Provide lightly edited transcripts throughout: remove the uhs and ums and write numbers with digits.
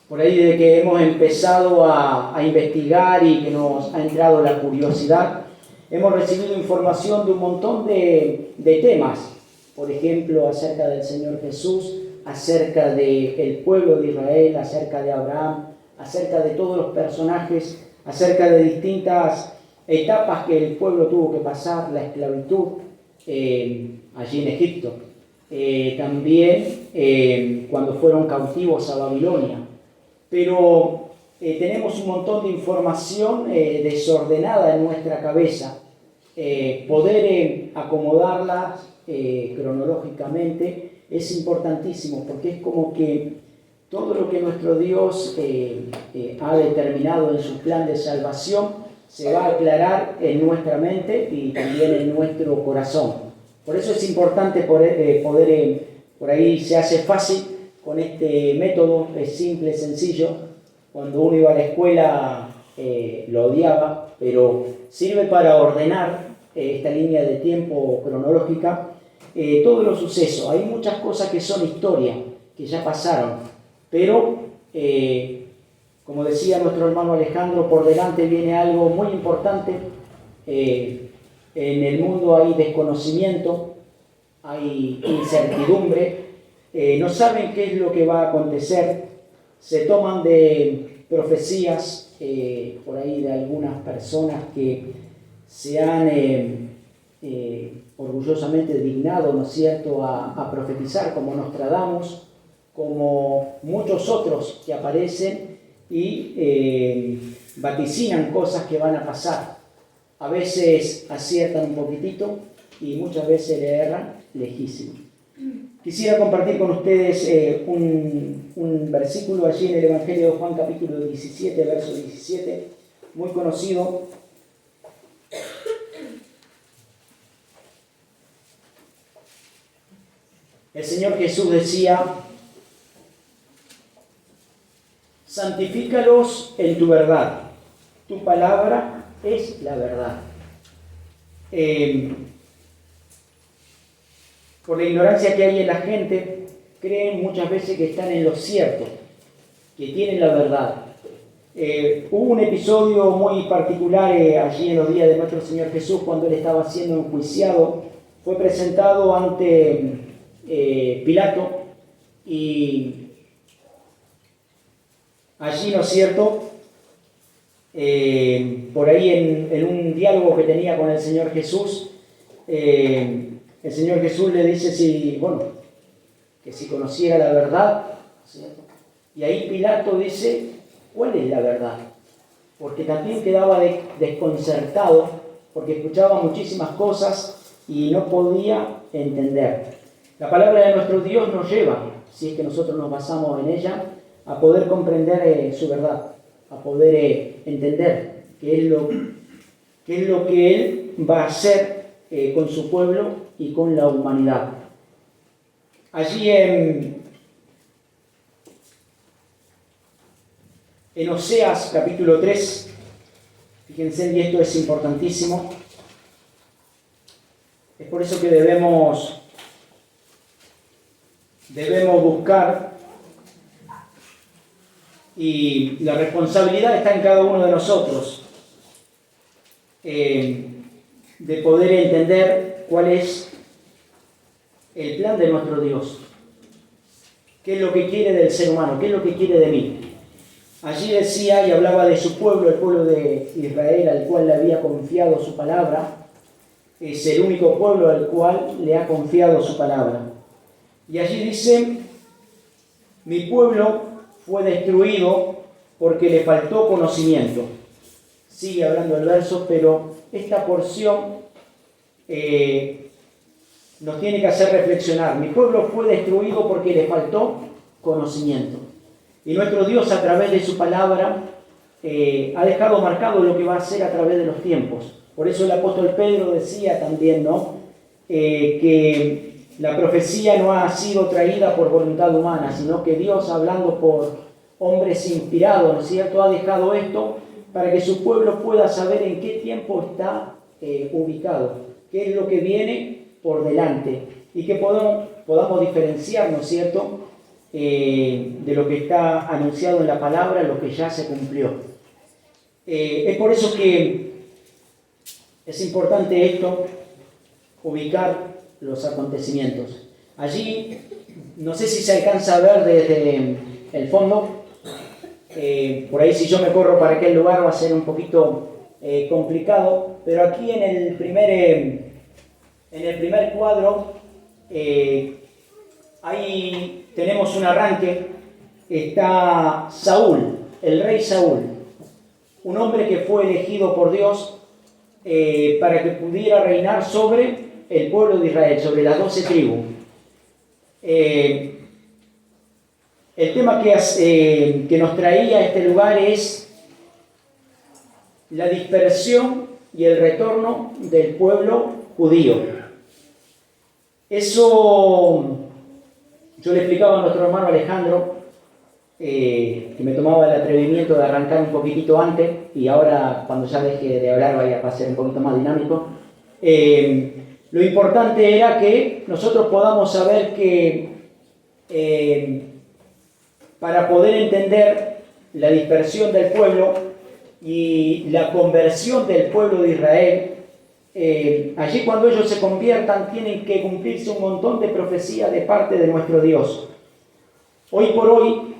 por ahí de que hemos empezado a investigar y que nos ha entrado la curiosidad, hemos recibido información de un montón de temas, por ejemplo, acerca del Señor Jesús, acerca del pueblo de Israel, acerca de Abraham, acerca de todos los personajes, acerca de distintas etapas que el pueblo tuvo que pasar, la esclavitud allí en Egipto, también cuando fueron cautivos a Babilonia. Pero tenemos un montón de información desordenada en nuestra cabeza. Poder acomodarla cronológicamente es importantísimo, porque es como que todo lo que nuestro Dios ha determinado en su plan de salvación se va a aclarar en nuestra mente y también en nuestro corazón. Por eso es importante poder por ahí se hace fácil con este método, es simple, sencillo. Cuando uno iba a la escuela lo odiaba, pero sirve para ordenar esta línea de tiempo cronológica, todos los sucesos. Hay muchas cosas que son historia, que ya pasaron, pero como decía nuestro hermano Alejandro, por delante viene algo muy importante. En el mundo hay desconocimiento, hay incertidumbre, no saben qué es lo que va a acontecer, se toman de profecías por ahí de algunas personas que se han orgullosamente dignado, ¿no es cierto?, a profetizar, como Nostradamus, como muchos otros que aparecen y vaticinan cosas que van a pasar. A veces aciertan un poquitito y muchas veces le erran lejísimo. Quisiera compartir con ustedes un versículo allí en el Evangelio de Juan, capítulo 17, verso 17, muy conocido. El Señor Jesús decía: santifícalos en tu verdad, tu palabra es la verdad. Por la ignorancia que hay en la gente, creen muchas veces que están en lo cierto, que tienen la verdad. Hubo un episodio muy particular allí en los días de nuestro Señor Jesús, cuando Él estaba siendo enjuiciado. Fue presentado ante Pilato y allí, ¿no es cierto?, por ahí en un diálogo que tenía con el Señor Jesús, el Señor Jesús le dice que si conociera la verdad, ¿cierto? Y ahí Pilato dice: ¿cuál es la verdad? Porque también quedaba desconcertado, porque escuchaba muchísimas cosas y no podía entender. La palabra de nuestro Dios nos lleva, si es que nosotros nos basamos en ella, a poder comprender su verdad, a poder entender qué es lo que Él va a hacer con su pueblo y con la humanidad. Allí en Oseas capítulo 3, fíjense, y esto es importantísimo, es por eso que debemos buscar, y la responsabilidad está en cada uno de nosotros, de poder entender cuál es el plan de nuestro Dios, qué es lo que quiere del ser humano, qué es lo que quiere de mí. Allí decía y hablaba de su pueblo, el pueblo de Israel, al cual le había confiado su palabra. Es el único pueblo al cual le ha confiado su palabra. Y allí dice: mi pueblo fue destruido porque le faltó conocimiento. Sigue hablando el verso, pero esta porción nos tiene que hacer reflexionar. Mi pueblo fue destruido porque le faltó conocimiento. Y nuestro Dios, a través de su palabra, ha dejado marcado lo que va a hacer a través de los tiempos. Por eso el apóstol Pedro decía también, ¿no?, que la profecía no ha sido traída por voluntad humana, sino que Dios, hablando por hombres inspirados, ¿no es cierto?, ha dejado esto para que su pueblo pueda saber en qué tiempo está ubicado, qué es lo que viene por delante, y que podamos diferenciar, ¿no es cierto?, de lo que está anunciado en la palabra, lo que ya se cumplió. Es por eso que es importante esto, ubicar los acontecimientos. Allí, no sé si se alcanza a ver desde el fondo, por ahí si yo me corro para aquel lugar va a ser un poquito complicado, pero aquí en el primer cuadro ahí tenemos un arranque. Está Saúl, el rey Saúl, un hombre que fue elegido por Dios para que pudiera reinar sobre el pueblo de Israel, sobre las 12 tribus. El tema que nos traía a este lugar es la dispersión y el retorno del pueblo judío. Eso yo le explicaba a nuestro hermano Alejandro, que me tomaba el atrevimiento de arrancar un poquitito antes, y ahora cuando ya deje de hablar vaya a ser un poquito más dinámico. Lo importante era que nosotros podamos saber que para poder entender la dispersión del pueblo y la conversión del pueblo de Israel, allí cuando ellos se conviertan tienen que cumplirse un montón de profecías de parte de nuestro Dios. Hoy por hoy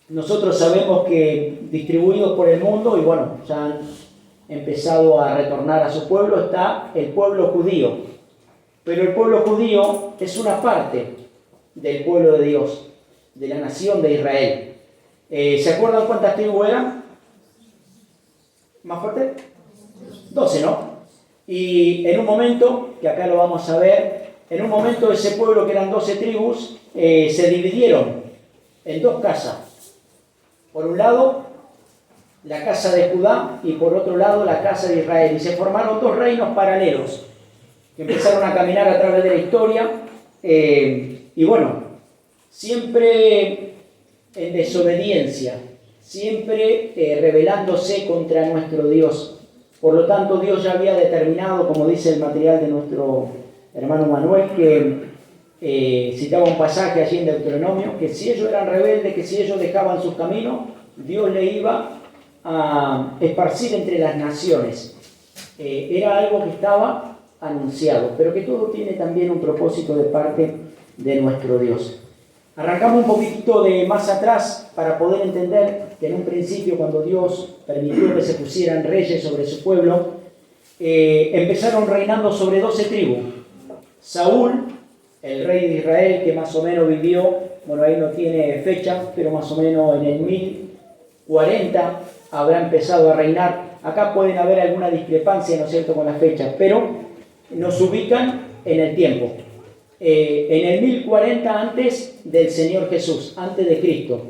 nosotros sabemos que distribuidos por el mundo, y bueno, ya han empezado a retornar a su pueblo, está el pueblo judío. Pero el pueblo judío es una parte del pueblo de Dios, de la nación de Israel. ¿Se acuerdan cuántas tribus eran? ¿Más fuerte? 12, ¿no? Y en un momento, que acá lo vamos a ver, en un momento ese pueblo que eran 12 tribus, se dividieron en dos casas. Por un lado, la casa de Judá, y por otro lado, la casa de Israel. Y se formaron dos reinos paralelos, que empezaron a caminar a través de la historia. Y bueno, siempre en desobediencia, siempre rebelándose contra nuestro Dios. Por lo tanto, Dios ya había determinado, como dice el material de nuestro hermano Manuel, que citaba un pasaje allí en Deuteronomio, que si ellos eran rebeldes, que si ellos dejaban sus caminos, Dios le iba a esparcir entre las naciones. Era algo que estaba anunciado, pero que todo tiene también un propósito de parte de nuestro Dios. Arrancamos un poquito de más atrás para poder entender que en un principio, cuando Dios permitió que se pusieran reyes sobre su pueblo, empezaron reinando sobre 12 tribus. Saúl, el rey de Israel, que más o menos vivió, bueno, ahí no tiene fecha, pero más o menos en el 1040 habrá empezado a reinar. Acá pueden haber alguna discrepancia, ¿no es cierto?, con las fechas, pero nos ubican en el tiempo. En el 1040 antes del Señor Jesús, antes de Cristo,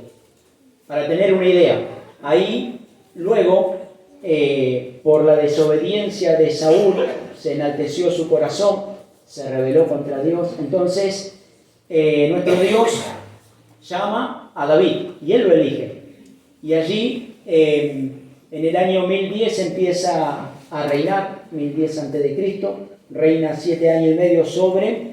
para tener una idea. Ahí, luego, por la desobediencia de Saúl, se enalteció su corazón, se rebeló contra Dios. Entonces, nuestro Dios llama a David y él lo elige. Y allí, en el año 1010 empieza a reinar, 1010 antes de Cristo, reina 7 años y medio sobre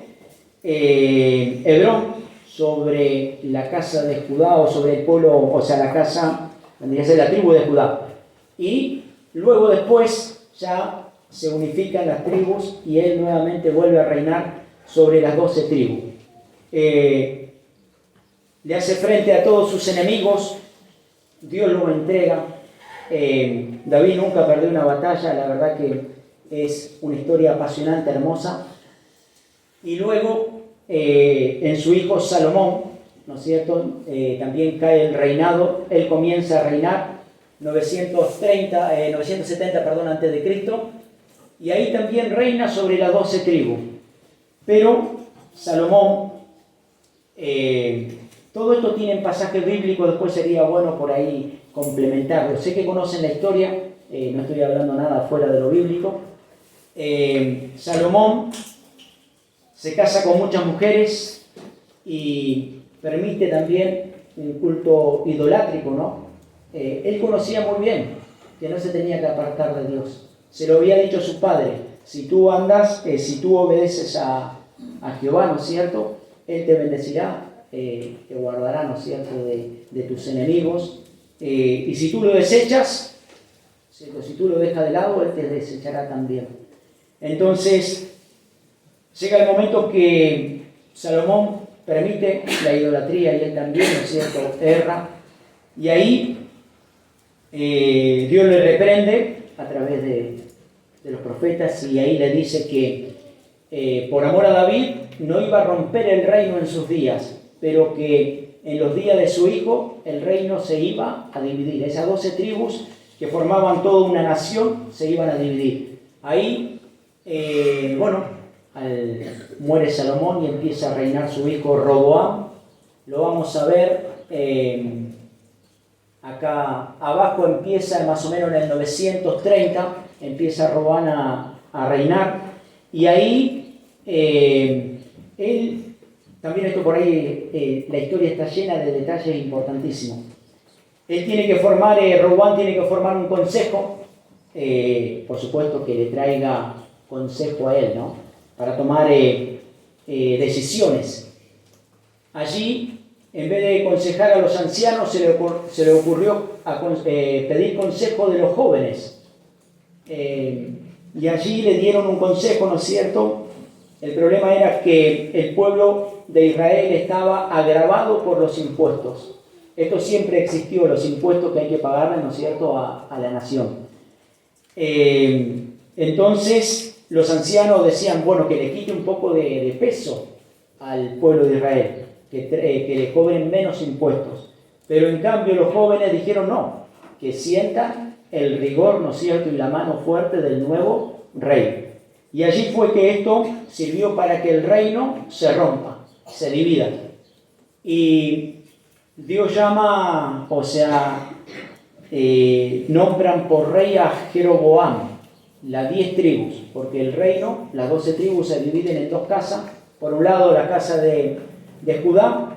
Hebrón, sobre la casa de Judá, o sobre el pueblo, o sea, la casa, tendría que ser la tribu de Judá. Y luego después ya se unifican las tribus y él nuevamente vuelve a reinar sobre las 12 tribus. Le hace frente a todos sus enemigos, Dios lo entrega. David nunca perdió una batalla, la verdad que es una historia apasionante, hermosa. Y luego en su hijo Salomón, ¿no es cierto?, también cae el reinado. Él comienza a reinar 970 antes de Cristo, y ahí también reina sobre las 12 tribus. Pero Salomón, todo esto tiene pasajes bíblicos, después sería bueno por ahí complementarlo. Sé que conocen la historia, no estoy hablando nada fuera de lo bíblico. Salomón se casa con muchas mujeres y permite también un culto idolátrico, ¿no? Él conocía muy bien que no se tenía que apartar de Dios. Se lo había dicho su padre: si tú andas, si tú obedeces a Jehová, ¿no es cierto?, Él te bendecirá te guardará, ¿no es cierto?, de tus enemigos. Y si tú lo desechas, ¿cierto?, si tú lo dejas de lado, Él te desechará también. Entonces, llega el momento que Salomón permite la idolatría y él también, ¿no es cierto?, erra. Y ahí Dios le reprende a través de los profetas y ahí le dice que por amor a David no iba a romper el reino en sus días, pero que en los días de su hijo el reino se iba a dividir. Esas 12 tribus que formaban toda una nación se iban a dividir. Ahí, muere Salomón y empieza a reinar su hijo Roboam. Lo vamos a ver acá abajo, empieza más o menos en el 930, empieza Roboam a reinar. Y ahí, él, también esto por ahí, la historia está llena de detalles importantísimos. Él tiene que formar, Roboam tiene que formar un consejo, por supuesto que le traiga consejo a él, ¿no?, para tomar decisiones. Allí, en vez de aconsejar a los ancianos, se le ocurrió pedir consejo de los jóvenes. Y allí le dieron un consejo, ¿no es cierto? El problema era que el pueblo de Israel estaba agravado por los impuestos. Esto siempre existió, los impuestos que hay que pagarle, ¿no es cierto?, a la nación. Entonces, los ancianos decían, bueno, que le quite un poco de peso al pueblo de Israel, que le cobren menos impuestos. Pero en cambio los jóvenes dijeron no, que sientan el rigor, ¿no es cierto?, y la mano fuerte del nuevo rey. Y allí fue que esto sirvió para que el reino se rompa, se divida. Y Dios llama, nombran por rey a Jeroboam, las 10 tribus, porque el reino, las 12 tribus se dividen en 2 casas. Por un lado la casa de Judá,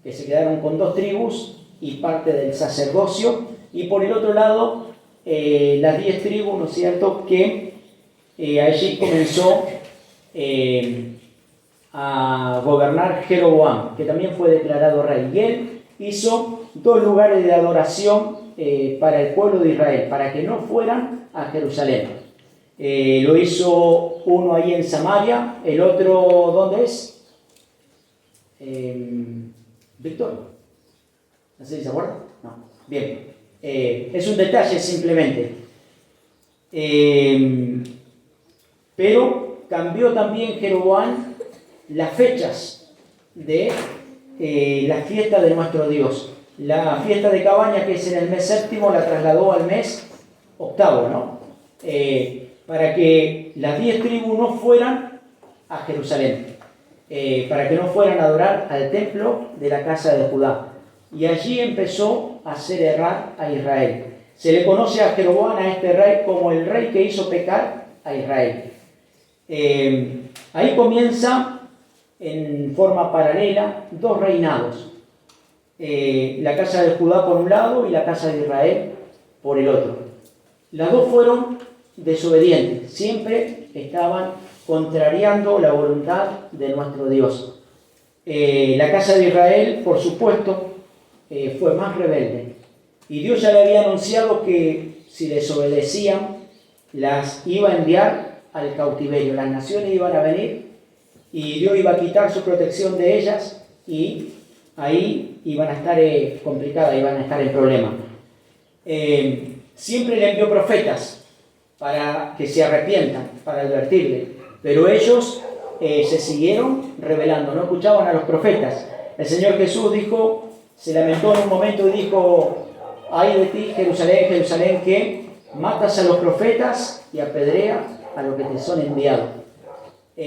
que se quedaron con 2 tribus y parte del sacerdocio, y por el otro lado las 10 tribus, ¿no es cierto?, que allí comenzó a gobernar Jeroboam, que también fue declarado rey. Y él hizo 2 lugares de adoración para el pueblo de Israel, para que no fueran a Jerusalén. Lo hizo uno ahí en Samaria, el otro, ¿dónde es? Víctor. ¿No sé si se acuerda? No. Bien. Es un detalle simplemente. Pero cambió también Jeroboam las fechas de la fiesta de nuestro Dios. La fiesta de cabaña, que es en el mes séptimo, la trasladó al mes octavo, ¿no? Para que las 10 tribus no fueran a Jerusalén, para que no fueran a adorar al templo de la casa de Judá. Y allí empezó a hacer errar a Israel. Se le conoce a Jeroboam, a este rey, como el rey que hizo pecar a Israel. Ahí comienza en forma paralela 2 reinados. La casa de Judá por un lado y la casa de Israel por el otro. Las 2 fueron desobedientes, siempre estaban contrariando la voluntad de nuestro Dios. La casa de Israel, por supuesto, fue más rebelde. Y Dios ya le había anunciado que si desobedecían, las iba a enviar al cautiverio. Las naciones iban a venir y Dios iba a quitar su protección de ellas y ahí iban a estar complicadas, iban a estar en problemas. Siempre le envió profetas para que se arrepientan, para advertirle, pero ellos se siguieron rebelando, no escuchaban a los profetas. El Señor Jesús dijo, se lamentó en un momento y dijo, ay de ti, Jerusalén, Jerusalén, que matas a los profetas y apedreas a los que te son enviados.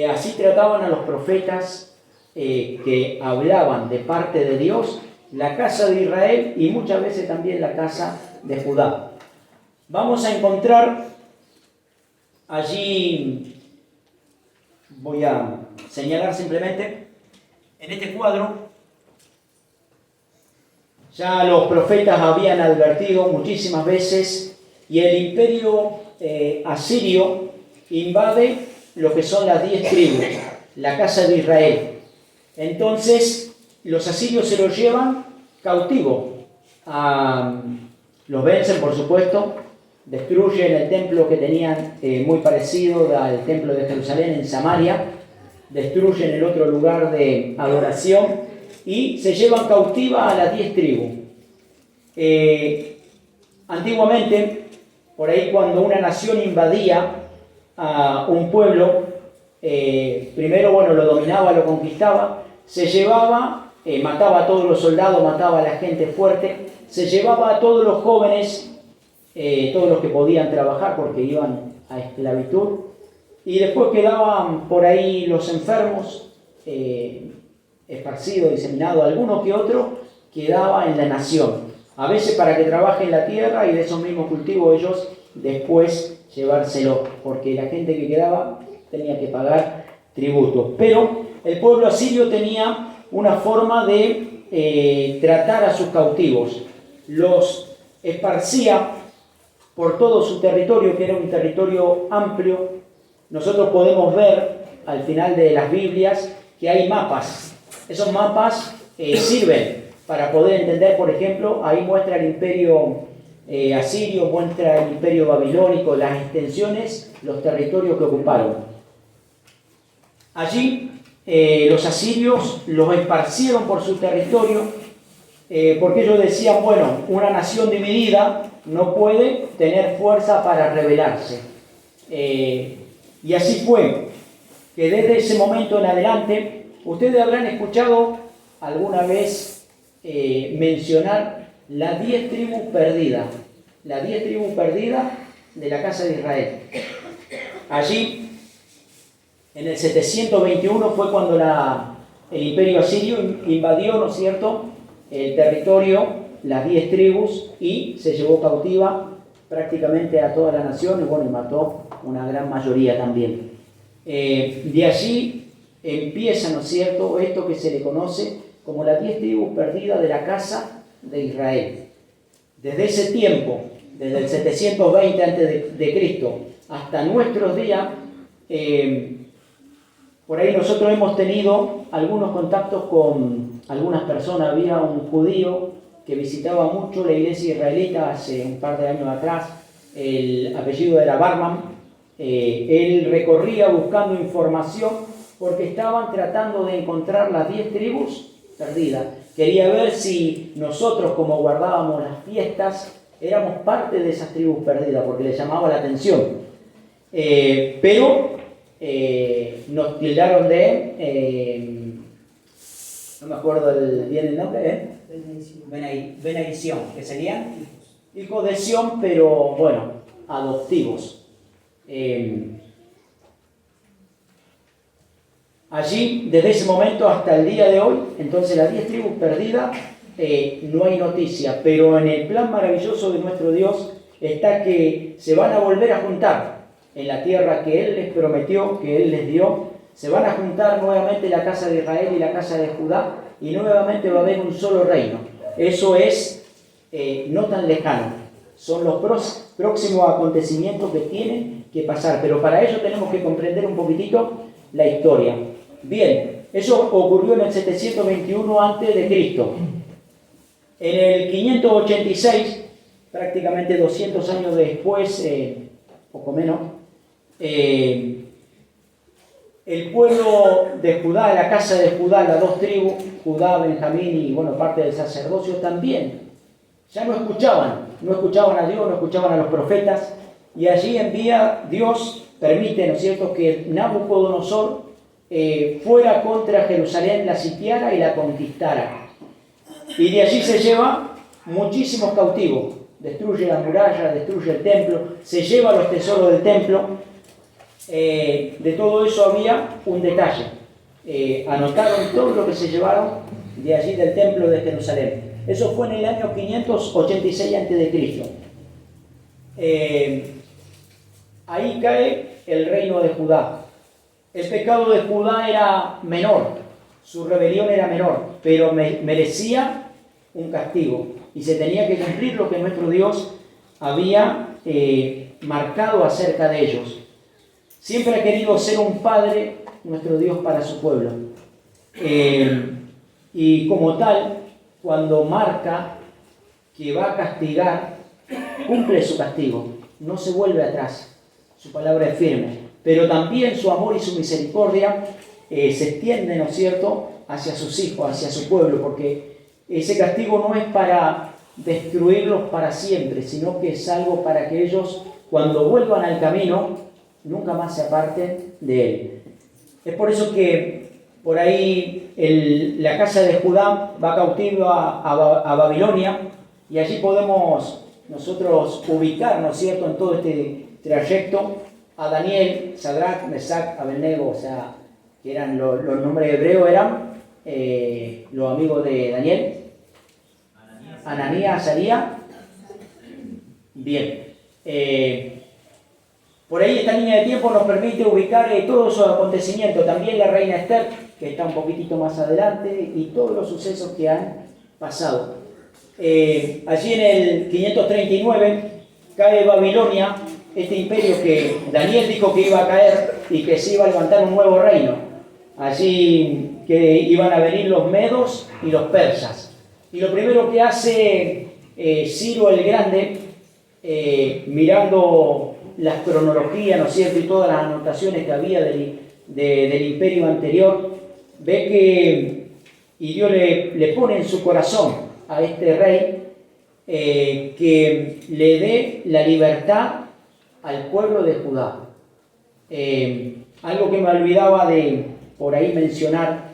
Así trataban a los profetas que hablaban de parte de Dios, la casa de Israel y muchas veces también la casa de Judá. Vamos a encontrar allí, voy a señalar simplemente, en este cuadro, ya los profetas habían advertido muchísimas veces y el imperio asirio invade lo que son las 10 tribus, la casa de Israel. Entonces, los asirios se los llevan cautivo. Los vencen, por supuesto, destruyen el templo que tenían muy parecido al templo de Jerusalén en Samaria, destruyen el otro lugar de adoración y se llevan cautiva a las 10 tribus. Antiguamente, por ahí cuando una nación invadía a un pueblo, primero, bueno, lo dominaba, lo conquistaba, se llevaba, mataba a todos los soldados, mataba a la gente fuerte, se llevaba a todos los jóvenes, todos los que podían trabajar porque iban a esclavitud, y después quedaban por ahí los enfermos, esparcidos, diseminados, alguno que otro quedaba en la nación, a veces para que trabaje en la tierra y de esos mismos cultivos ellos después llevárselo, porque la gente que quedaba tenía que pagar tributo. Pero el pueblo asirio tenía una forma de tratar a sus cautivos. Los esparcía por todo su territorio, que era un territorio amplio. Nosotros podemos ver al final de las Biblias que hay mapas. Esos mapas sirven para poder entender, por ejemplo, ahí muestra el imperio asirio, muestra el imperio babilónico, las extensiones, los territorios que ocuparon. Allí los asirios los esparcieron por su territorio, porque ellos decían, bueno, una nación dividida no puede tener fuerza para rebelarse. Y así fue, que desde ese momento en adelante, ustedes habrán escuchado alguna vez mencionar las 10 tribus perdidas, las 10 tribus perdidas de la casa de Israel. Allí, en el 721 fue cuando el imperio asirio invadió, ¿no es cierto?, el territorio, las 10 tribus, y se llevó cautiva prácticamente a toda la nación, y bueno, y mató una gran mayoría también. De allí empieza, ¿no es cierto?, esto que se le conoce como las 10 tribus perdidas de la casa de Israel. Desde ese tiempo, desde el 720 a.C. hasta nuestros días, por ahí nosotros hemos tenido algunos contactos con algunas personas. Había un judío que visitaba mucho la iglesia israelita hace un par de años atrás, el apellido era Barman. Él recorría buscando información porque estaban tratando de encontrar las 10 tribus perdidas. Quería ver si nosotros, como guardábamos las fiestas, éramos parte de esas tribus perdidas, porque le llamaba la atención. Pero nos tildaron de, no me acuerdo bien el nombre, benedición, que serían hijos de Sión, pero bueno, adoptivos. Allí, desde ese momento hasta el día de hoy, entonces las 10 tribus perdidas, no hay noticia, pero en el plan maravilloso de nuestro Dios está que se van a volver a juntar en la tierra que Él les prometió, que Él les dio. Se van a juntar nuevamente la casa de Israel y la casa de Judá, y nuevamente va a haber un solo reino. Eso es no tan lejano. Son los próximos acontecimientos que tienen que pasar, pero para ello tenemos que comprender un poquitito la historia. Bien, eso ocurrió en el 721 a.C. En el 586, prácticamente 200 años después, poco menos, el pueblo de Judá, la casa de Judá, las 2 tribus, Judá, Benjamín y bueno, parte del sacerdocio también, ya no escuchaban a Dios, no escuchaban a los profetas, y allí envía Dios, permite, ¿no es cierto?, que Nabucodonosor fuera contra Jerusalén, la sitiara y la conquistara. Y de allí se lleva muchísimos cautivos, destruye la muralla, destruye el templo, se lleva los tesoros del templo. De todo eso había un detalle. Anotaron todo lo que se llevaron de allí del templo de Jerusalén. Eso fue en el año 586 a.C. Ahí cae el reino de Judá. El pecado de Judá era menor, su rebelión era menor, pero merecía un castigo y se tenía que cumplir lo que nuestro Dios había marcado acerca de ellos. Siempre ha querido ser un padre nuestro Dios para su pueblo. y como tal, cuando marca que va a castigar, cumple su castigo, no se vuelve atrás, su palabra es firme, pero también su amor y su misericordia se extiende, ¿no es cierto?, hacia sus hijos, hacia su pueblo, porque ese castigo no es para destruirlos para siempre, sino que es algo para que ellos, cuando vuelvan al camino, nunca más se aparten de él. Es por eso que por ahí la casa de Judá va cautiva a Babilonia, y allí podemos nosotros ubicar, ¿no es cierto?, en todo este trayecto a Daniel, Sadrach, Mesach, Abednego, o sea, que eran los nombres hebreos, eran los amigos de Daniel, Ananías, Azarías. Bien. Por ahí esta línea de tiempo nos permite ubicar todos esos acontecimientos, también la reina Esther, que está un poquitito más adelante, y todos los sucesos que han pasado. Allí en el 539 cae Babilonia, este imperio que Daniel dijo que iba a caer y que se iba a levantar un nuevo reino. Allí que iban a venir los medos y los persas. Y lo primero que hace Ciro el Grande, mirando las cronologías, ¿no es cierto?, y todas las anotaciones que había del imperio anterior, ve que, y Dios le pone en su corazón a este rey, que le dé la libertad al pueblo de Judá. Algo que me olvidaba de por ahí mencionar,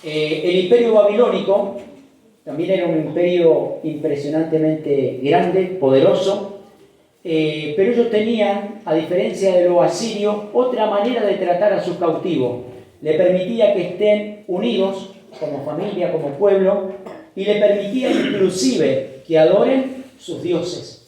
el imperio babilónico también era un imperio impresionantemente grande, poderoso, pero ellos tenían, a diferencia de los asirios, otra manera de tratar a sus cautivos. Le permitía que estén unidos como familia, como pueblo, y le permitía inclusive que adoren sus dioses,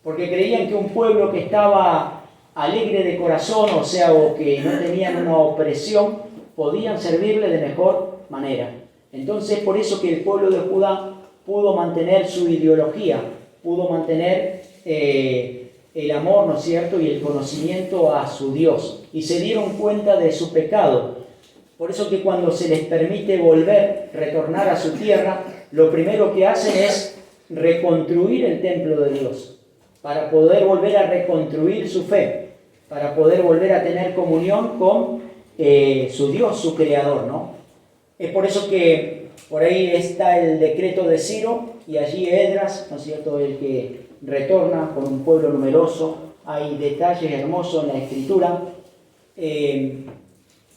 porque creían que un pueblo que estaba alegre de corazón, o sea, o que no tenían una opresión, podían servirle de mejor manera. Entonces, por eso que el pueblo de Judá pudo mantener su ideología, pudo mantener el amor, ¿no es cierto?, y el conocimiento a su Dios, y se dieron cuenta de su pecado. Por eso que cuando se les permite volver, retornar a su tierra, lo primero que hacen es reconstruir el templo de Dios, para poder volver a reconstruir su fe, para poder volver a tener comunión con su Dios, su Creador, ¿no? Es por eso que por ahí está el decreto de Ciro, y allí Esdras, ¿no es cierto?, el que retorna con un pueblo numeroso. Hay detalles hermosos en la escritura.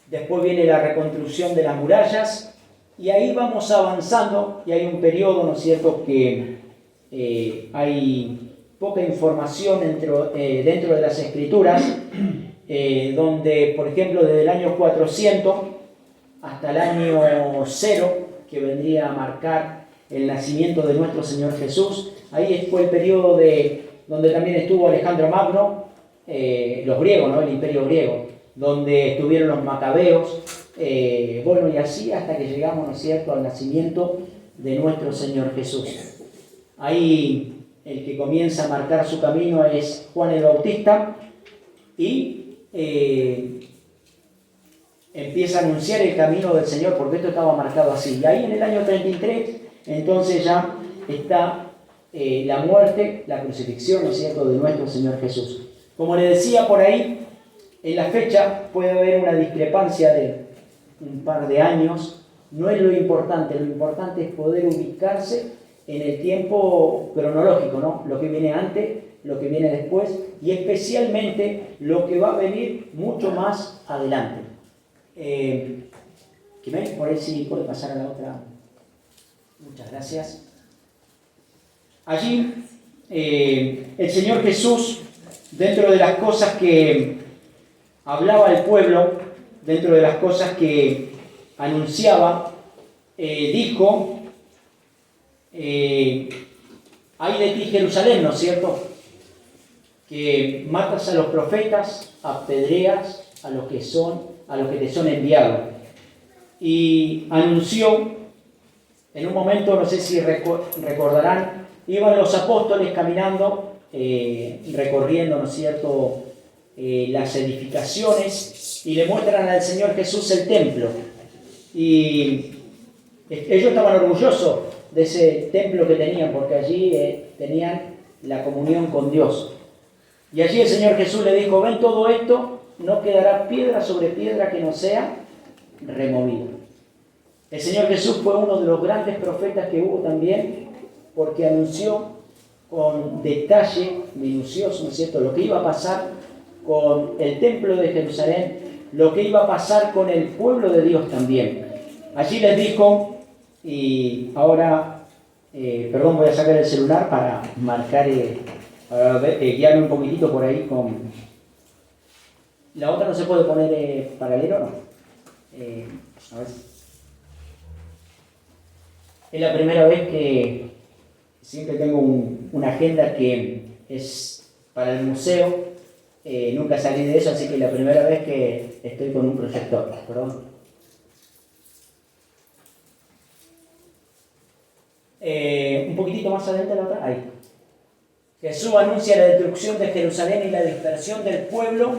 Después viene la reconstrucción de las murallas, y ahí vamos avanzando, y hay un periodo, ¿no es cierto?, que hay poca información dentro de las escrituras, donde, por ejemplo, desde el año 400 hasta el año 0, que vendría a marcar el nacimiento de nuestro Señor Jesús, ahí fue el periodo donde también estuvo Alejandro Magno, los griegos, ¿no?, el imperio griego, donde estuvieron los macabeos, bueno, y así hasta que llegamos, ¿no es cierto?, al nacimiento de nuestro Señor Jesús. Ahí el que comienza a marcar su camino es Juan el Bautista, y empieza a anunciar el camino del Señor, porque esto estaba marcado así. Y ahí en el año 33, entonces ya está la muerte, la crucifixión, ¿no es cierto?, de nuestro Señor Jesús. Como le decía por ahí, en la fecha puede haber una discrepancia de un par de años. No es lo importante es poder ubicarse en el tiempo cronológico, ¿no?, lo que viene antes, lo que viene después, y especialmente lo que va a venir mucho más adelante. Jimé, por ahí sí puede pasar a la otra. Muchas gracias. Allí, el Señor Jesús, dentro de las cosas que hablaba al pueblo, dentro de las cosas que anunciaba, dijo: ay de ti, Jerusalén, ¿no es cierto?, que matas a los profetas, apedreas a los que te son enviados. Y anunció, en un momento, no sé si recordarán, iban los apóstoles caminando, recorriendo, ¿no es cierto?, las edificaciones, y le muestran al Señor Jesús el templo. Y Ellos estaban orgullosos de ese templo que tenían, porque allí tenían la comunión con Dios. Y allí el Señor Jesús le dijo, ven todo esto, no quedará piedra sobre piedra que no sea removida. El Señor Jesús fue uno de los grandes profetas que hubo también, porque anunció con detalle minucioso, ¿no es cierto?, lo que iba a pasar con el templo de Jerusalén, lo que iba a pasar con el pueblo de Dios también. Allí les dijo, y ahora, voy a sacar el celular para marcar, para guiarme un poquitito por ahí con... La otra no se puede poner paralelo, ¿no? A ver. Es la primera vez que siempre tengo una agenda que es para el museo. Nunca salí de eso, así que es la primera vez que estoy con un proyector. Perdón. Un poquitito más adelante la otra. Ahí. Jesús anuncia la destrucción de Jerusalén y la dispersión del pueblo,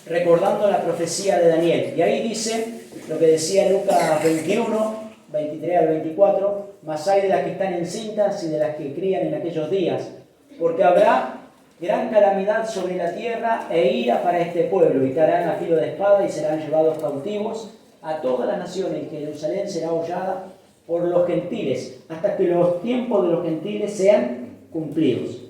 recordando la profecía de Daniel. Y ahí dice lo que decía Lucas 21, 23 al 24, mas hay de las que están encintas y de las que crían en aquellos días, porque habrá gran calamidad sobre la tierra e ira para este pueblo, y caerán a filo de espada y serán llevados cautivos a todas las naciones, y Jerusalén será hollada por los gentiles, hasta que los tiempos de los gentiles sean cumplidos.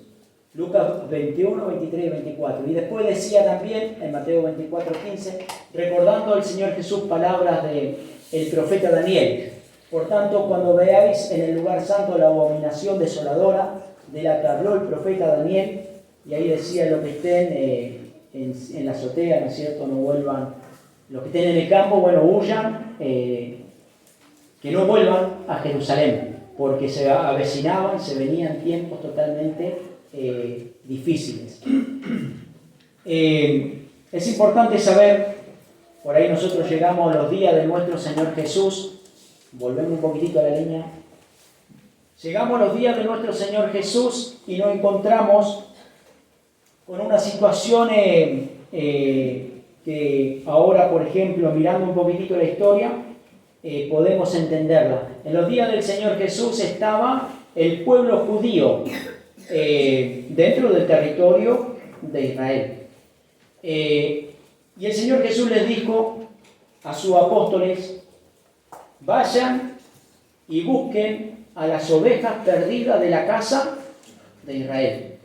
Lucas 21, 23 y 24. Y después decía también, en Mateo 24, 15, recordando al Señor Jesús palabras del profeta Daniel. Por tanto, cuando veáis en el lugar santo la abominación desoladora de la que habló el profeta Daniel, y ahí decía los que estén en la azotea, ¿no es cierto?, no vuelvan, los que estén en el campo, bueno, huyan, que no vuelvan a Jerusalén, porque se avecinaban, se venían tiempos totalmente difíciles. Es importante saber, por ahí nosotros llegamos a los días de nuestro Señor Jesús, volvemos un poquitito a la línea, llegamos a los días de nuestro Señor Jesús y nos encontramos con una situación que ahora, por ejemplo, mirando un poquitito la historia, podemos entenderla. En los días del Señor Jesús estaba el pueblo judío dentro del territorio de Israel. Y el Señor Jesús les dijo a sus apóstoles, vayan y busquen a las ovejas perdidas de la casa de Israel.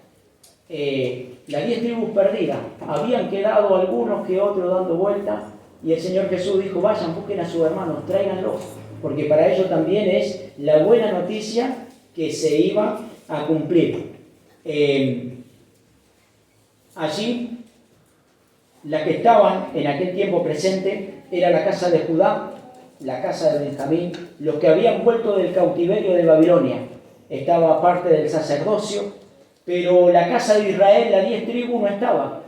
Las 10 tribus perdidas, habían quedado algunos que otros dando vuelta, y el Señor Jesús dijo, vayan, busquen a sus hermanos, tráiganlos, porque para ellos también es la buena noticia que se iba a cumplir. Allí, las que estaban en aquel tiempo presente, era la casa de Judá, la casa de Benjamín, los que habían vuelto del cautiverio de Babilonia. Estaba parte del sacerdocio, pero la casa de Israel, las 10 tribus, no estaba.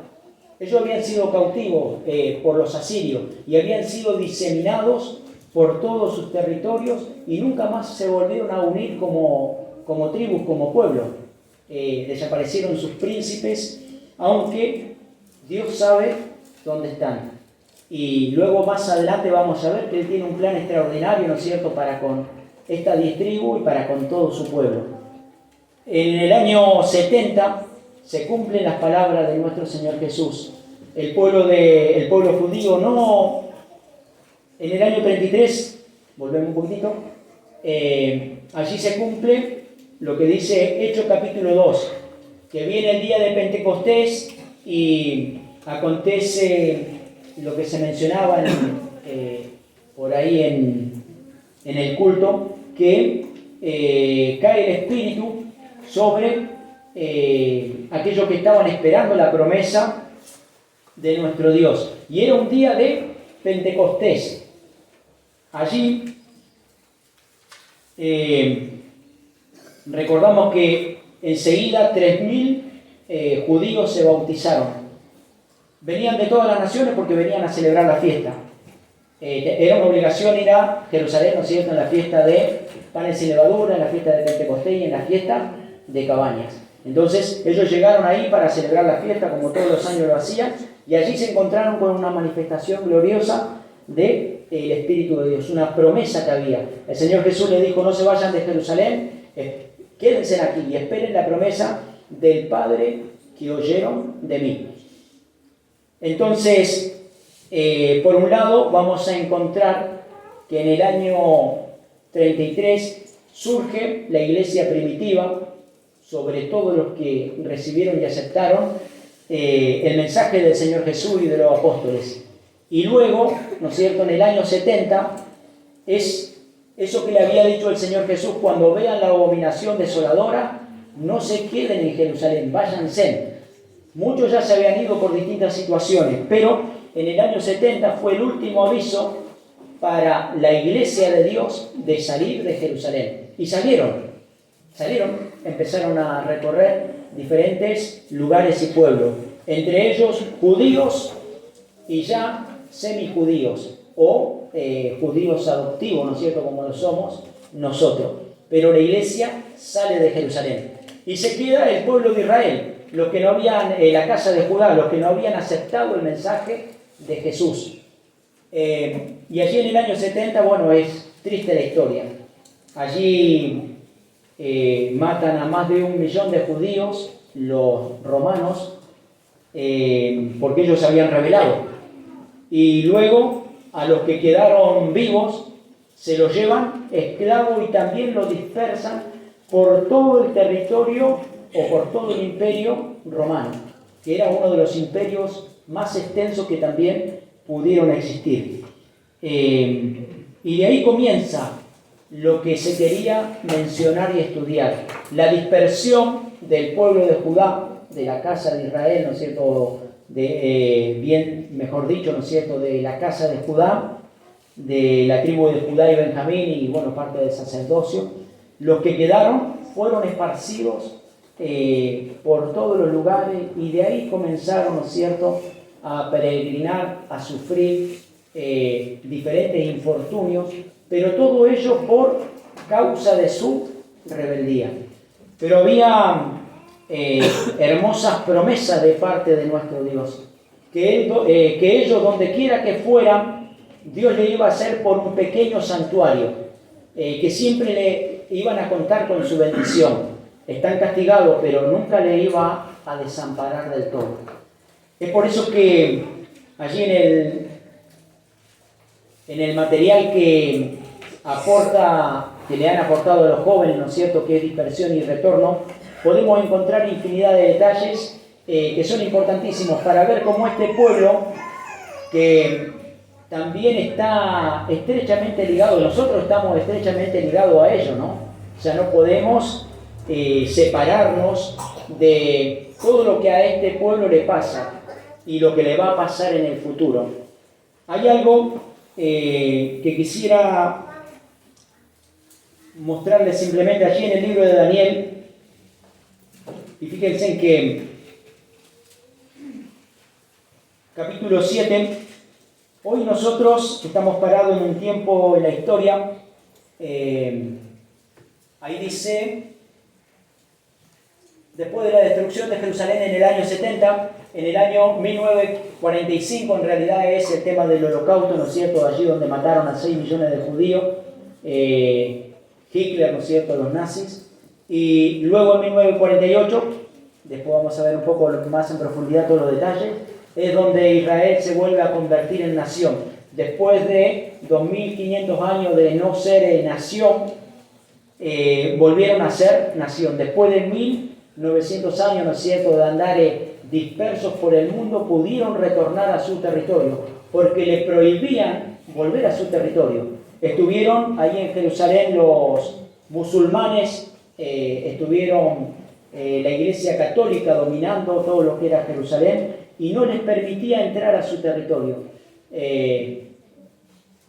Ellos habían sido cautivos por los asirios y habían sido diseminados por todos sus territorios y nunca más se volvieron a unir como tribus, como pueblo. Desaparecieron sus príncipes, aunque Dios sabe dónde están. Y luego más adelante vamos a ver que Él tiene un plan extraordinario, ¿no es cierto?, para con esta 10 tribus y para con todo su pueblo. En el año 70 se cumplen las palabras de nuestro Señor Jesús. El pueblo judío no... En el año 33, volvemos un poquitito, allí se cumple lo que dice Hechos capítulo 2, que viene el día de Pentecostés y acontece lo que se mencionaba por ahí en el culto, que cae el Espíritu sobre aquellos que estaban esperando la promesa de nuestro Dios. Y era un día de Pentecostés. Allí recordamos que enseguida 3.000 judíos se bautizaron. Venían de todas las naciones porque venían a celebrar la fiesta. Era una obligación ir a Jerusalén, ¿no es cierto?, en la fiesta de panes y levadura, en la fiesta de Pentecostés y en la fiesta de cabañas. Entonces ellos llegaron ahí para celebrar la fiesta como todos los años lo hacían, y allí se encontraron con una manifestación gloriosa de el Espíritu de Dios, una promesa que había. El Señor Jesús le dijo, no se vayan de Jerusalén, quédense aquí y esperen la promesa del Padre que oyeron de mí. Entonces, por un lado, vamos a encontrar que en el año 33 surge la iglesia primitiva, sobre todo los que recibieron y aceptaron el mensaje del Señor Jesús y de los apóstoles. Y luego, ¿no es cierto?, en el año 70, es eso que le había dicho el Señor Jesús: cuando vean la abominación desoladora, no se queden en Jerusalén, váyanse. Muchos ya se habían ido por distintas situaciones, pero en el año 70 fue el último aviso para la iglesia de Dios de salir de Jerusalén. Y salieron, empezaron a recorrer diferentes lugares y pueblos, entre ellos judíos y ya semijudíos, o judíos adoptivos, ¿no es cierto?, como lo somos nosotros. Pero la iglesia sale de Jerusalén y se queda el pueblo de Israel, los que no habían, la casa de Judá, los que no habían aceptado el mensaje de Jesús. Y allí en el año 70, bueno, es triste la historia. Allí matan a más de 1 millón de judíos, los romanos, porque ellos se habían rebelado. Y luego a los que quedaron vivos se los llevan esclavos y también los dispersan por todo el territorio o por todo el imperio romano, que era uno de los imperios más extensos que también pudieron existir. Y de ahí comienza lo que se quería mencionar y estudiar: la dispersión del pueblo de Judá, de la casa de Israel, ¿no es cierto?, mejor dicho, ¿no es cierto?, de la casa de Judá, de la tribu de Judá y Benjamín y, bueno, parte del sacerdocio. Los que quedaron fueron esparcidos por todos los lugares, y de ahí comenzaron, ¿no es cierto?, a peregrinar, a sufrir diferentes infortunios, pero todo ello por causa de su rebeldía. Pero había hermosas promesas de parte de nuestro Dios, que ellos, donde quiera que fueran, Dios le iba a hacer por un pequeño santuario, que siempre le iban a contar con su bendición. Están castigados, pero nunca le iba a desamparar del todo. Es por eso que allí en el material que le han aportado a los jóvenes, ¿no es cierto?, que es dispersión y retorno, podemos encontrar infinidad de detalles que son importantísimos para ver cómo este pueblo, que también está estrechamente ligado, nosotros estamos estrechamente ligados a ellos, ¿no? O sea, no podemos separarnos de todo lo que a este pueblo le pasa y lo que le va a pasar en el futuro. Hay algo que quisiera mostrarles simplemente allí en el libro de Daniel, y fíjense en que capítulo 7, hoy nosotros estamos parados en un tiempo en la historia, ahí dice: después de la destrucción de Jerusalén en el año 70, en el año 1945, en realidad es el tema del holocausto, ¿no es cierto?, allí donde mataron a 6 millones de judíos, Hitler, ¿no es cierto?, los nazis. Y luego en 1948, después vamos a ver un poco más en profundidad todos los detalles, es donde Israel se vuelve a convertir en nación. Después de 2500 años de no ser nación, volvieron a ser nación. Después de 1900 años, ¿no es cierto?, de andar dispersos por el mundo, pudieron retornar a su territorio, porque le prohibían volver a su territorio. Estuvieron ahí en Jerusalén los musulmanes, estuvieron la Iglesia Católica dominando todo lo que era Jerusalén y no les permitía entrar a su territorio,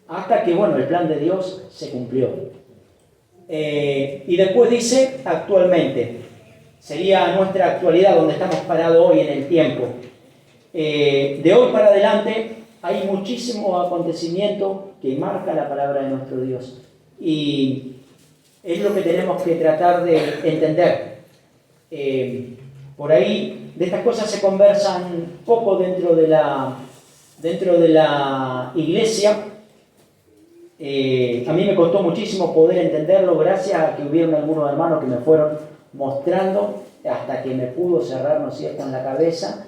hasta que, bueno, el plan de Dios se cumplió. Y después dice actualmente, sería nuestra actualidad, donde estamos parados hoy en el tiempo. De hoy para adelante hay muchísimos acontecimientos que marcan la palabra de nuestro Dios, y es lo que tenemos que tratar de entender. Por ahí de estas cosas se conversan poco dentro de la iglesia, A mí me costó muchísimo poder entenderlo, gracias a que hubieron algunos hermanos que me fueron mostrando hasta que me pudo cerrar, ¿no es cierto?, en la cabeza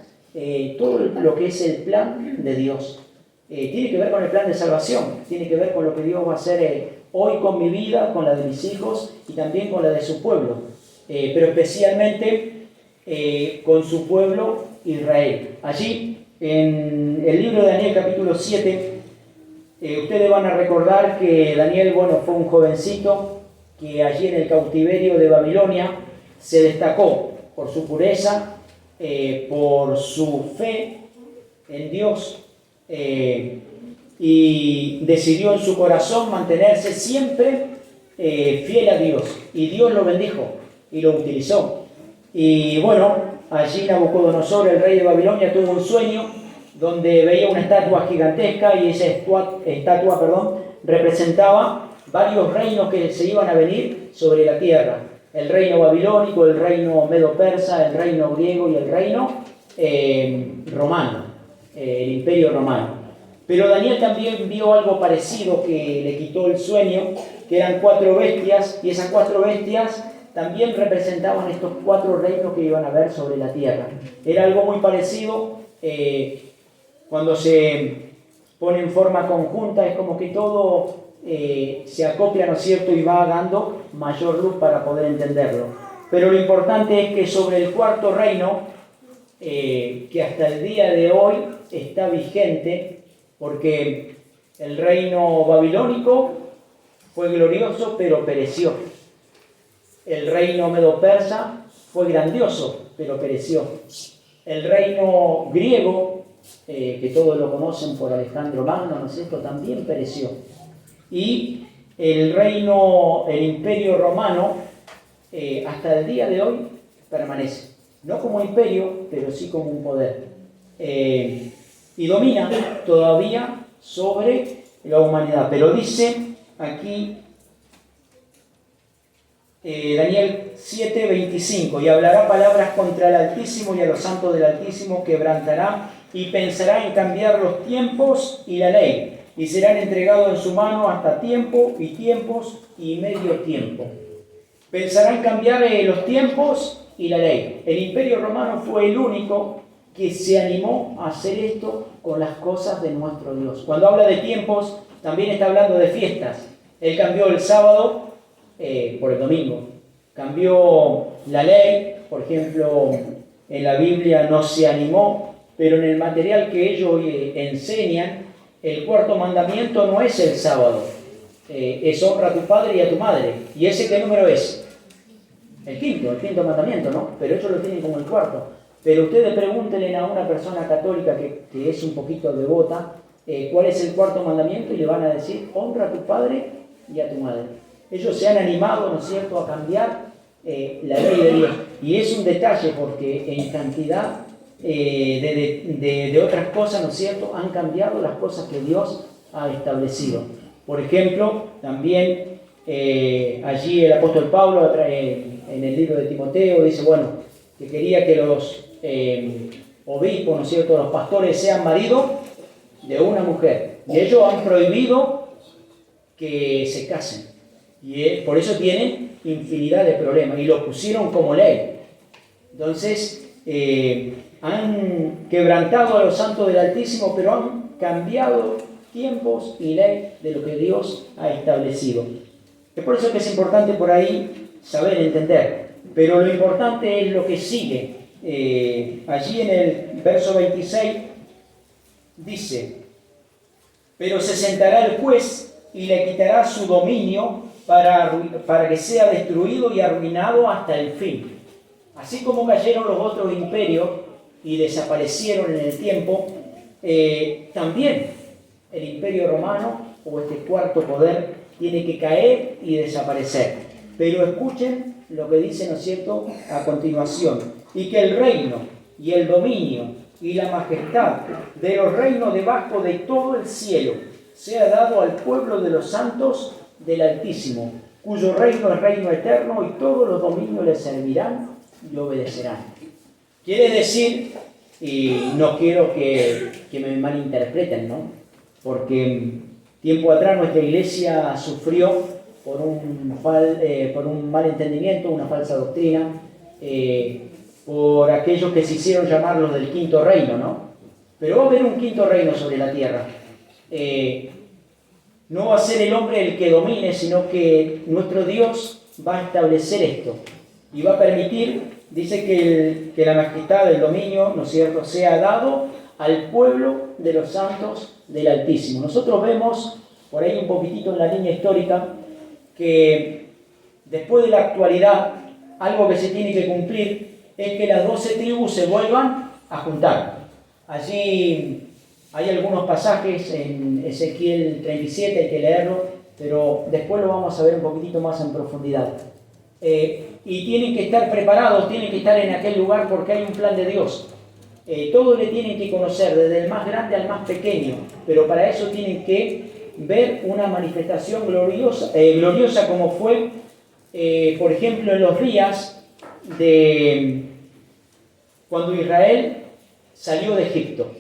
todo lo que es el plan de Dios. Tiene que ver con el plan de salvación, tiene que ver con lo que Dios va a hacer hoy con mi vida, con la de mis hijos y también con la de su pueblo, pero especialmente con su pueblo Israel. Allí, en el libro de Daniel capítulo 7, ustedes van a recordar que Daniel, bueno, fue un jovencito que allí en el cautiverio de Babilonia se destacó por su pureza, por su fe en Dios, y decidió en su corazón mantenerse siempre fiel a Dios, y Dios lo bendijo y lo utilizó. Y bueno, allí Nabucodonosor, el rey de Babilonia, tuvo un sueño donde veía una estatua gigantesca, y esa estatua, representaba varios reinos que se iban a venir sobre la tierra: el reino babilónico, el reino medo-persa, el reino griego y el reino romano, el imperio romano. Pero Daniel también vio algo parecido que le quitó el sueño, que eran 4 bestias, y esas 4 bestias también representaban estos 4 reinos que iban a haber sobre la tierra. Era algo muy parecido. Cuando se pone en forma conjunta, es como que todo se acopla, ¿no es cierto?, y va dando mayor luz para poder entenderlo. Pero lo importante es que sobre el 4.º reino, que hasta el día de hoy está vigente, porque el reino babilónico fue glorioso, pero pereció. El reino medo-persa fue grandioso, pero pereció. El reino griego, que todos lo conocen por Alejandro Magno, ¿no es cierto?, también pereció. Y el imperio romano, hasta el día de hoy permanece. No como imperio, pero sí como un poder. Y domina todavía sobre la humanidad. Pero dice aquí Daniel 7:25: y hablará palabras contra el Altísimo y a los santos del Altísimo, quebrantará y pensará en cambiar los tiempos y la ley, y serán entregados en su mano hasta tiempo y tiempos y medio tiempo. Pensará en cambiar los tiempos y la ley. El imperio romano fue el único que se animó a hacer esto con las cosas de nuestro Dios. Cuando habla de tiempos, también está hablando de fiestas. Él cambió el sábado por el domingo. Cambió la ley, por ejemplo, en la Biblia no se animó, pero en el material que ellos enseñan, el 4.º mandamiento no es el sábado, es honra a tu padre y a tu madre. ¿Y ese qué número es? El quinto mandamiento, ¿no? Pero ellos lo tienen como el 4.º. Pero ustedes pregúntenle a una persona católica que es un poquito devota, cuál es el 4.º mandamiento, y le van a decir: honra a tu padre y a tu madre. Ellos se han animado, ¿no es cierto?, a cambiar la ley de Dios. Y es un detalle, porque en cantidad de otras cosas, ¿no es cierto?, han cambiado las cosas que Dios ha establecido. Por ejemplo, también allí el apóstol Pablo, en el libro de Timoteo, dice, bueno, que quería que los obispos, ¿no es cierto?, los pastores sean maridos de una mujer. Y ellos han prohibido que se casen. Y por eso tienen infinidad de problemas. Y lo pusieron como ley. Entonces, han quebrantado a los santos del Altísimo, pero han cambiado tiempos y ley de lo que Dios ha establecido. Es por eso que es importante por ahí saber entender. Pero lo importante es lo que sigue. Allí en el verso 26 dice: pero se sentará el juez y le quitará su dominio para que sea destruido y arruinado hasta el fin. Así como cayeron los otros imperios y desaparecieron en el tiempo, también el imperio romano, o este 4.º poder, tiene que caer y desaparecer. Pero escuchen lo que dice, ¿no es cierto?, a continuación: y que el reino y el dominio y la majestad de los reinos debajo de todo el cielo sea dado al pueblo de los santos del Altísimo, cuyo reino es reino eterno, y todos los dominios le servirán y obedecerán. Quiere decir, y no quiero que me malinterpreten, ¿no?, porque Tiempo atrás nuestra iglesia sufrió por un mal entendimiento, una falsa doctrina, por aquellos que se hicieron llamar los del quinto reino, ¿no? Pero va a haber un quinto reino sobre la tierra. No va a ser el hombre el que domine, sino que nuestro Dios va a establecer esto y va a permitir, dice que la majestad del dominio, ¿no es cierto?, sea dado al pueblo de los santos del Altísimo. Nosotros vemos por ahí un poquitito en la línea histórica que después de la actualidad, algo que se tiene que cumplir es que las 12 tribus se vuelvan a juntar. Allí hay algunos pasajes en Ezequiel 37, hay que leerlo, pero después lo vamos a ver un poquitito más en profundidad. Y tienen que estar preparados, tienen que estar en aquel lugar porque hay un plan de Dios. Todos le tienen que conocer, desde el más grande al más pequeño, pero para eso tienen que ver una manifestación gloriosa como fue, por ejemplo, en los días de cuando Israel salió de Egipto.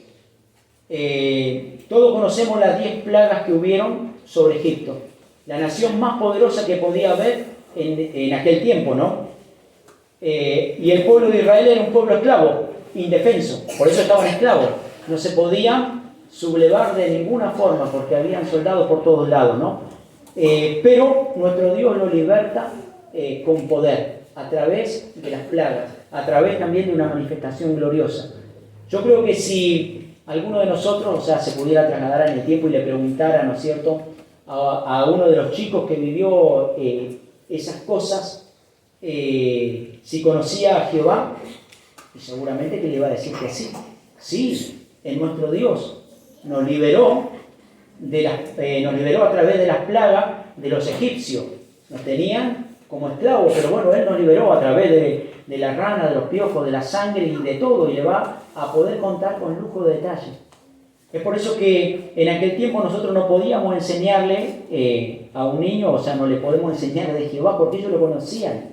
Todos conocemos las 10 plagas que hubieron sobre Egipto, la nación más poderosa que podía haber en aquel tiempo, ¿no? Y el pueblo de Israel era un pueblo esclavo, indefenso, por eso estaban esclavos, no se podían sublevar de ninguna forma porque habían soldados por todos lados, ¿no? Pero nuestro Dios lo liberta con poder, a través de las plagas, a través también de una manifestación gloriosa. Yo creo que si alguno de nosotros, o sea, se pudiera trasladar en el tiempo y le preguntara, ¿no es cierto?, a uno de los chicos que vivió esas cosas, si conocía a Jehová, y seguramente que le iba a decir que sí. Sí, en nuestro Dios nos liberó a través de las plagas de los egipcios. Nos tenían como esclavos, pero bueno, Él nos liberó a través de la rana, de los piojos, de la sangre y de todo, y le va a poder contar con lujo de detalle. Es por eso que en aquel tiempo nosotros no podíamos enseñarle a un niño, o sea, no le podemos enseñar de Jehová porque ellos lo conocían,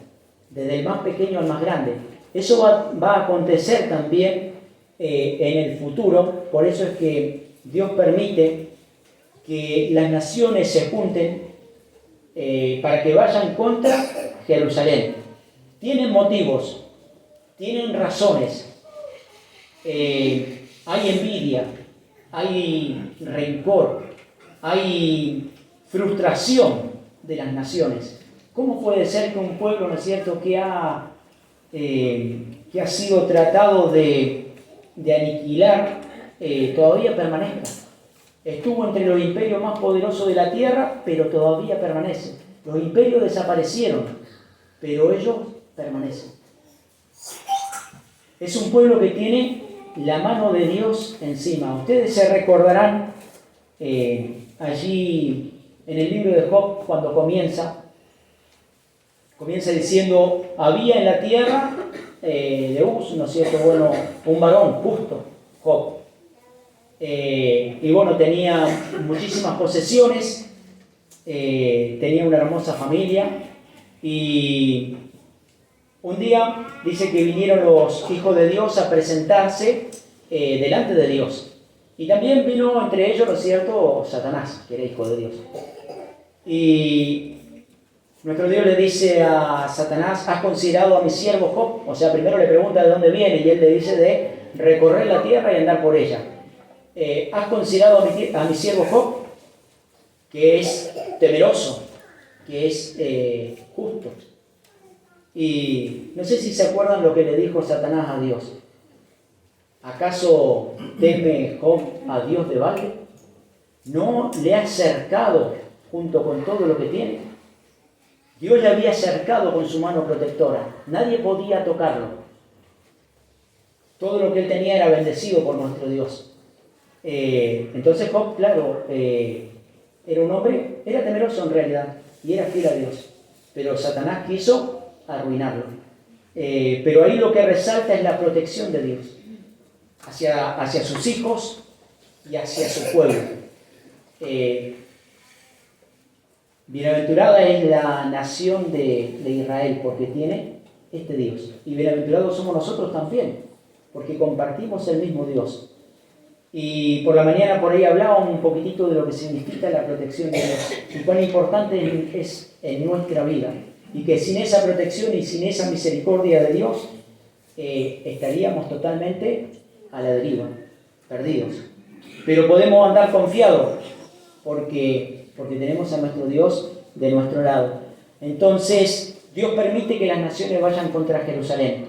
desde el más pequeño al más grande. Eso va a acontecer también en el futuro, por eso es que Dios permite que las naciones se junten para que vayan contra Jerusalén. Tienen motivos, tienen razones, hay envidia, hay rencor, hay frustración de las naciones. ¿Cómo puede ser que un pueblo, ¿no es cierto?, que ha sido tratado de aniquilar, todavía permanezca? Estuvo entre los imperios más poderosos de la tierra, pero todavía permanece. Los imperios desaparecieron, pero ellos permanecen. Es un pueblo que tiene la mano de Dios encima. Ustedes se recordarán allí en el libro de Job, cuando comienza diciendo, había en la tierra de Uz, ¿no es cierto?, bueno, un varón justo, Job. Y bueno, tenía muchísimas posesiones, tenía una hermosa familia, y un día dice que vinieron los hijos de Dios a presentarse delante de Dios. Y también vino entre ellos, ¿no es cierto?, Satanás, que era hijo de Dios. Y nuestro Dios le dice a Satanás, ¿has considerado a mi siervo Job? O sea, primero le pregunta de dónde viene y él le dice de recorrer la tierra y andar por ella. ¿Has considerado a mi siervo Job? Que es temeroso, que es justo. Y no sé si se acuerdan lo que le dijo Satanás a Dios. ¿Acaso teme Job a Dios de balde? ¿No le ha cercado junto con todo lo que tiene? Dios le había cercado con su mano protectora. Nadie podía tocarlo. Todo lo que él tenía era bendecido por nuestro Dios. Entonces Job, claro, era un hombre, era temeroso en realidad, y era fiel a Dios. Pero Satanás quiso arruinarlo. Pero ahí lo que resalta es la protección de Dios hacia sus hijos y hacia su pueblo. Bienaventurada es la nación de Israel porque tiene este Dios. Y bienaventurados somos nosotros también, porque compartimos el mismo Dios. Y por la mañana por ahí hablábamos un poquitito de lo que significa la protección de Dios y cuán importante es en nuestra vida. Y que sin esa protección y sin esa misericordia de Dios estaríamos totalmente a la deriva, perdidos. Pero podemos andar confiados porque tenemos a nuestro Dios de nuestro lado. Entonces, Dios permite que las naciones vayan contra Jerusalén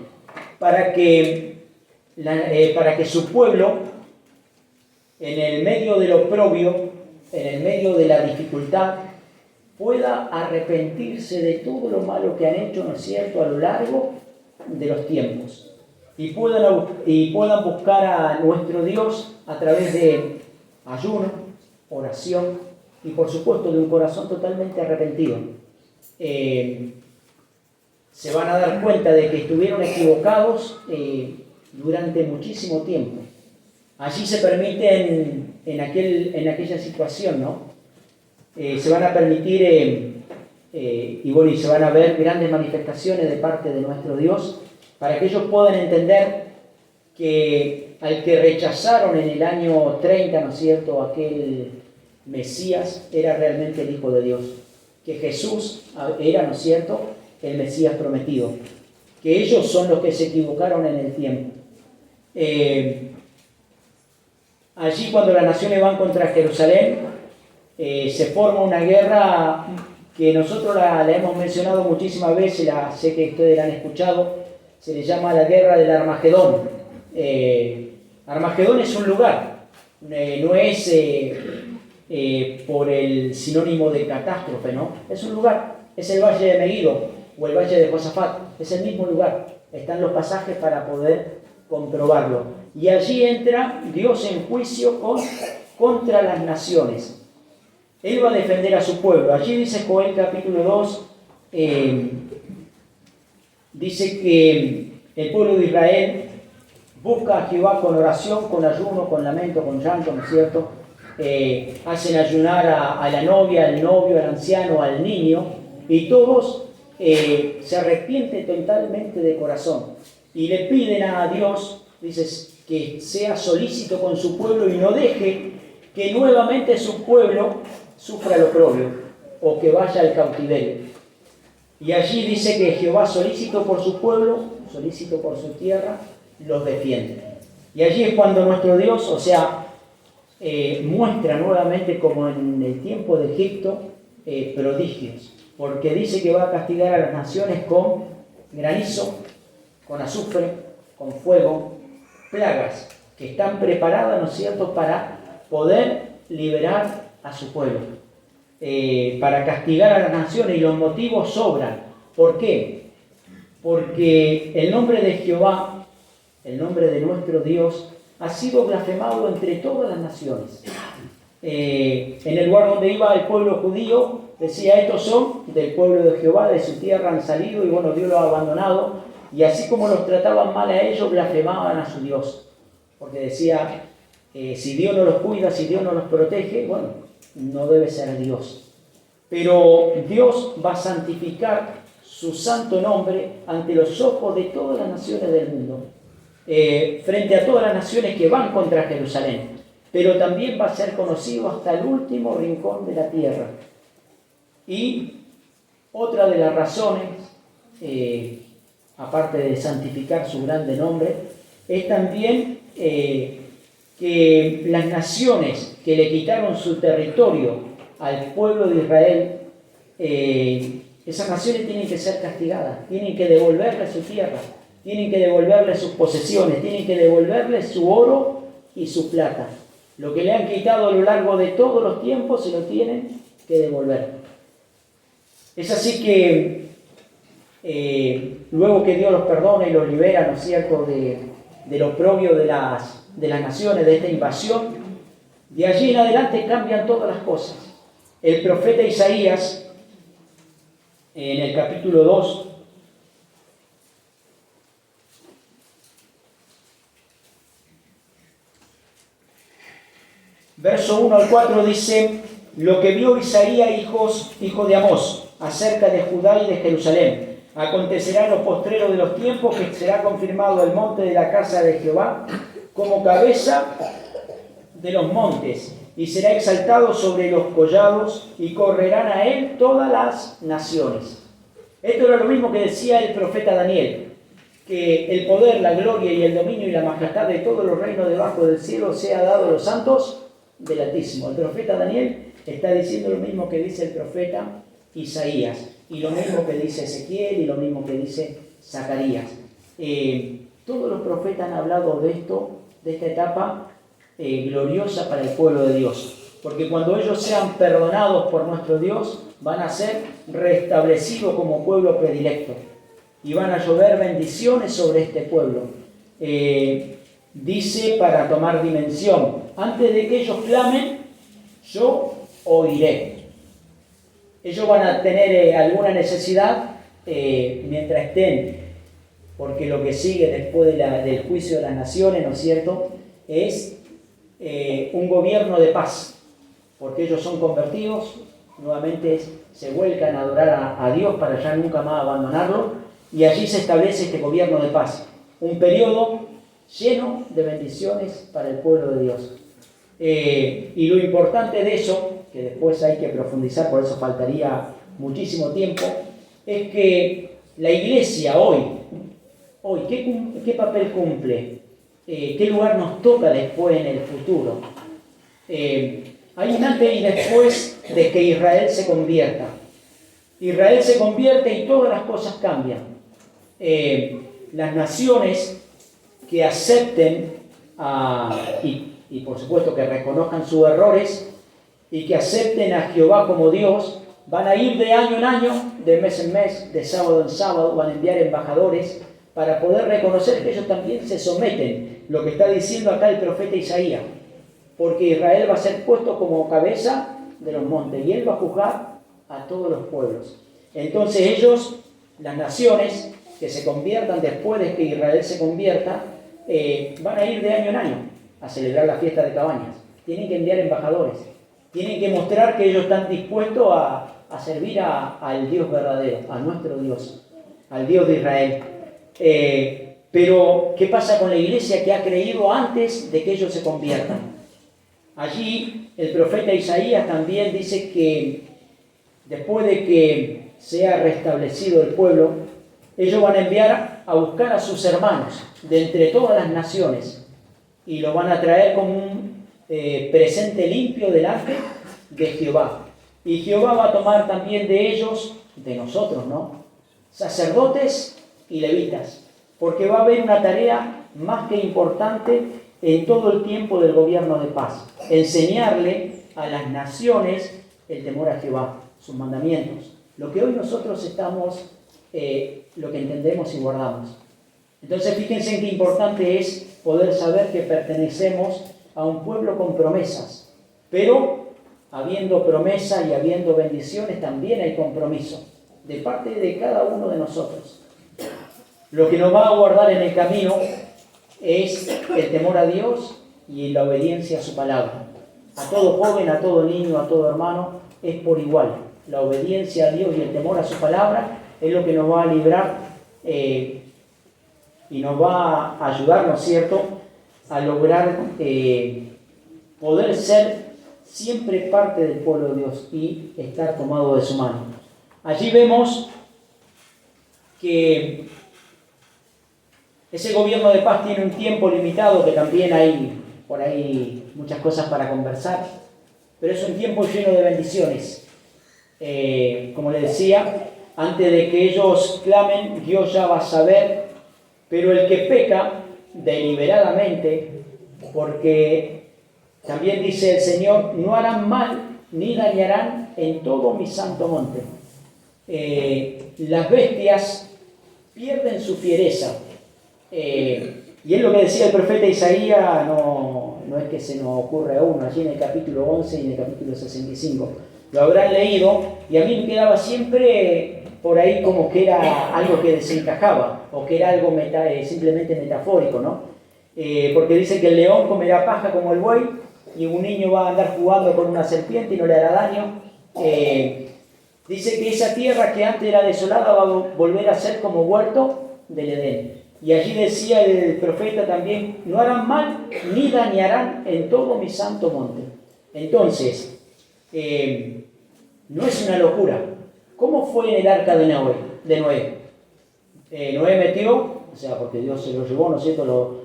para que su pueblo, en el medio del oprobio, en el medio de la dificultad, pueda arrepentirse de todo lo malo que han hecho, ¿no es cierto?, a lo largo de los tiempos. Y puedan buscar a nuestro Dios a través de ayuno, oración y, por supuesto, de un corazón totalmente arrepentido. Se van a dar cuenta de que estuvieron equivocados durante muchísimo tiempo. Allí se permiten, en aquella situación, ¿no? Se van a permitir, y se van a ver grandes manifestaciones de parte de nuestro Dios, para que ellos puedan entender que al que rechazaron en el año 30, ¿no es cierto?, aquel Mesías, era realmente el Hijo de Dios. Que Jesús era, ¿no es cierto?, el Mesías prometido. Que ellos son los que se equivocaron en el tiempo. Allí, cuando las naciones van contra Jerusalén, se forma una guerra que nosotros la hemos mencionado muchísimas veces, sé que ustedes la han escuchado, se le llama la guerra del Armagedón. Armagedón es un lugar, no es por el sinónimo de catástrofe, ¿no? Es un lugar, es el valle de Megiddo o el valle de Josafat, es el mismo lugar, están los pasajes para poder comprobarlo. Y allí entra Dios en juicio contra las naciones. Él va a defender a su pueblo. Allí dice Joel capítulo 2, dice que el pueblo de Israel busca a Jehová con oración, con ayuno, con lamento, con llanto, ¿no es cierto? Hacen ayunar a la novia, al novio, al anciano, al niño, y todos se arrepienten totalmente de corazón. Y le piden a Dios, dices, que sea solícito con su pueblo y no deje que nuevamente su pueblo sufra lo propio o que vaya al cautiverio. Y allí dice que Jehová, solícito por su pueblo, solícito por su tierra, los defiende. Y allí es cuando nuestro Dios, muestra nuevamente, como en el tiempo de Egipto, prodigios, porque dice que va a castigar a las naciones con granizo, con azufre, con fuego, plagas que están preparadas, ¿no es cierto?, para poder liberar a su pueblo, para castigar a las naciones, y los motivos sobran. ¿Por qué? Porque el nombre de Jehová, el nombre de nuestro Dios, ha sido blasfemado entre todas las naciones. En el lugar donde iba el pueblo judío, decía, estos son del pueblo de Jehová, de su tierra han salido, y bueno, Dios los ha abandonado. Y así como los trataban mal a ellos, blasfemaban a su Dios. Porque decía, si Dios no los cuida, si Dios no los protege, bueno, no debe ser Dios. Pero Dios va a santificar su santo nombre ante los ojos de todas las naciones del mundo, frente a todas las naciones que van contra Jerusalén. Pero también va a ser conocido hasta el último rincón de la tierra. Y otra de las razones, aparte de santificar su grande nombre, es también que las naciones que le quitaron su territorio al pueblo de Israel, esas naciones tienen que ser castigadas, tienen que devolverle su tierra, tienen que devolverle sus posesiones, tienen que devolverle su oro y su plata. Lo que le han quitado a lo largo de todos los tiempos se lo tienen que devolver. Es así que luego que Dios los perdona y los libera, ¿no es cierto?, del oprobio de las naciones, de esta invasión, de allí en adelante cambian todas las cosas. El profeta Isaías, en el capítulo 2, verso 1 al 4 dice, lo que vio Isaías, hijo de Amós, acerca de Judá y de Jerusalén. Acontecerá en los postreros de los tiempos que será confirmado el monte de la casa de Jehová como cabeza de los montes, y será exaltado sobre los collados, y correrán a él todas las naciones. Esto era lo mismo que decía el profeta Daniel, que el poder, la gloria y el dominio y la majestad de todos los reinos debajo del cielo sea dado a los santos del Altísimo. El profeta Daniel está diciendo lo mismo que dice el profeta Isaías, y lo mismo que dice Ezequiel, y lo mismo que dice Zacarías. Todos los profetas han hablado de esto, de esta etapa gloriosa para el pueblo de Dios, porque cuando ellos sean perdonados por nuestro Dios, van a ser restablecidos como pueblo predilecto, y van a llover bendiciones sobre este pueblo. Dice, para tomar dimensión, antes de que ellos clamen, yo oiré. Ellos van a tener alguna necesidad mientras estén, porque lo que sigue después del juicio de las naciones, ¿no es cierto?, es un gobierno de paz, porque ellos son convertidos, nuevamente se vuelcan a adorar a Dios para ya nunca más abandonarlo, y allí se establece este gobierno de paz, un periodo lleno de bendiciones para el pueblo de Dios. Y lo importante de eso, que después hay que profundizar, por eso faltaría muchísimo tiempo, es que la iglesia hoy ¿qué papel cumple? ¿Qué lugar nos toca después en el futuro? Hay un antes y después de que Israel se convierta. Israel se convierte y todas las cosas cambian. Las naciones que acepten y por supuesto que reconozcan sus errores y que acepten a Jehová como Dios, van a ir de año en año, de mes en mes, de sábado en sábado, van a enviar embajadores para poder reconocer que ellos también se someten, lo que está diciendo acá el profeta Isaías, porque Israel va a ser puesto como cabeza de los montes y él va a juzgar a todos los pueblos. Entonces ellos, las naciones que se conviertan después de que Israel se convierta, van a ir de año en año a celebrar la fiesta de cabañas. Tienen que enviar embajadores, tienen que mostrar que ellos están dispuestos a servir al Dios verdadero, a nuestro Dios, al Dios de Israel. Pero, ¿qué pasa con la iglesia que ha creído antes de que ellos se conviertan? Allí el profeta Isaías también dice que después de que sea restablecido el pueblo, ellos van a enviar a buscar a sus hermanos de entre todas las naciones y lo van a traer como un presente limpio delante de Jehová. Y Jehová va a tomar también de ellos, de nosotros, ¿no?, sacerdotes y levitas, porque va a haber una tarea más que importante en todo el tiempo del gobierno de paz: enseñarle a las naciones el temor a Jehová, sus mandamientos, lo que hoy nosotros estamos, lo que entendemos y guardamos. Entonces fíjense en qué importante es poder saber que pertenecemos a un pueblo con promesas, pero habiendo promesa y habiendo bendiciones también hay compromiso de parte de cada uno de nosotros. Lo que nos va a guardar en el camino es el temor a Dios y la obediencia a su palabra. A todo joven, a todo niño, a todo hermano, es por igual. La obediencia a Dios y el temor a su palabra es lo que nos va a librar y nos va a ayudar, ¿no es cierto?, a lograr poder ser siempre parte del pueblo de Dios y estar tomado de su mano. Allí vemos que ese gobierno de paz tiene un tiempo limitado, que también hay por ahí muchas cosas para conversar, pero es un tiempo lleno de bendiciones. Como les decía, antes de que ellos clamen, Dios ya va a saber, pero el que peca deliberadamente, porque también dice el Señor, no harán mal ni dañarán en todo mi santo monte. Las bestias pierden su fiereza. Y es lo que decía el profeta Isaías, no es que se nos ocurre a uno, allí en el capítulo 11 y en el capítulo 65. Lo habrán leído y a mí me quedaba siempre por ahí como que era algo que desencajaba o que era algo simplemente metafórico, ¿no? Porque dice que el león comerá paja como el buey y un niño va a andar jugando con una serpiente y no le hará daño. Dice que esa tierra que antes era desolada va a volver a ser como huerto del Edén. Y allí decía el profeta también, no harán mal ni dañarán en todo mi santo monte. Entonces, no es una locura. ¿Cómo fue en el arca de Noé? Noé metió, o sea, porque Dios se lo llevó, ¿no es cierto?,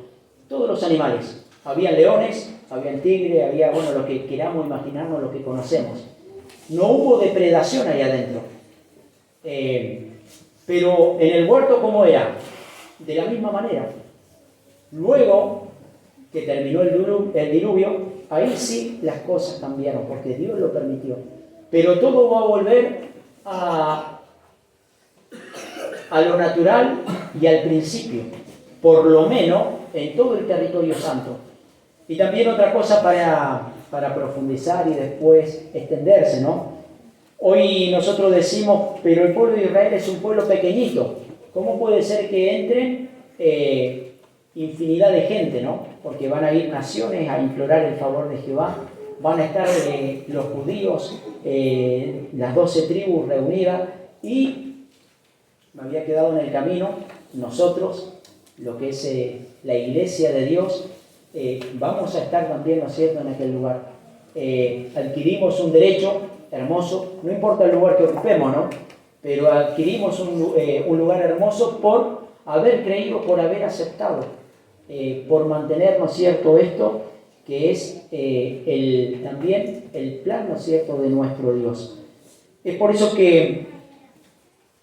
todos los animales. Había leones, había tigre, había, bueno, lo que queramos imaginarnos, lo que conocemos. No hubo depredación ahí adentro. Pero en el huerto, ¿cómo era? De la misma manera. Luego que terminó el diluvio, ahí sí las cosas cambiaron, porque Dios lo permitió. Pero todo va a volver a lo natural y al principio, por lo menos en todo el territorio santo. Y también otra cosa para profundizar y después extenderse, ¿no? Hoy nosotros decimos, pero el pueblo de Israel es un pueblo pequeñito. ¿Cómo puede ser que entren infinidad de gente, ¿no? Porque van a ir naciones a implorar el favor de Jehová. Van a estar los judíos, las 12 tribus reunidas, y me había quedado en el camino, nosotros, lo que es la iglesia de Dios, vamos a estar también, ¿no es cierto?, en aquel lugar. Adquirimos un derecho hermoso, no importa el lugar que ocupemos, ¿no? Pero adquirimos un lugar hermoso por haber creído, por haber aceptado, por mantener, ¿no es cierto?, esto que es también el plan, ¿no es cierto?, de nuestro Dios. Es por eso que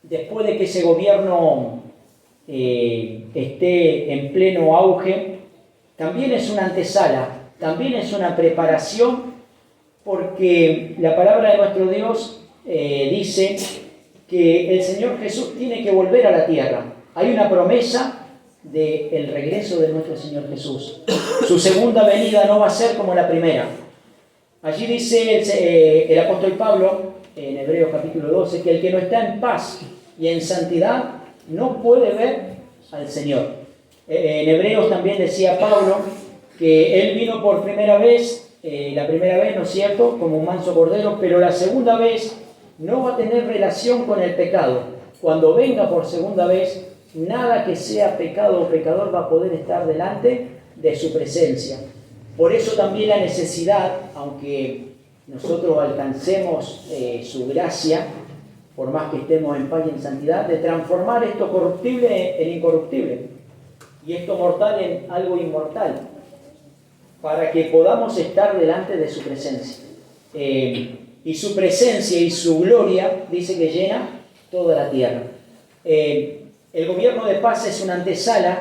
después de que ese gobierno esté en pleno auge, también es una antesala, también es una preparación, porque la palabra de nuestro Dios dice que el Señor Jesús tiene que volver a la tierra. Hay una promesa del regreso de nuestro Señor Jesús. Su segunda venida no va a ser como la primera. Allí dice el apóstol Pablo, en Hebreos capítulo 12, que el que no está en paz y en santidad no puede ver al Señor. En Hebreos también decía Pablo que él vino por primera vez, la primera vez, ¿no es cierto?, como un manso cordero, pero la segunda vez no va a tener relación con el pecado. Cuando venga por segunda vez, nada que sea pecado o pecador va a poder estar delante de su presencia. Por eso también la necesidad, aunque nosotros alcancemos su gracia, por más que estemos en paz y en santidad, de transformar esto corruptible en incorruptible y esto mortal en algo inmortal, para que podamos estar delante de su presencia. Y su presencia y su gloria, dice que llena toda la tierra. El gobierno de paz es una antesala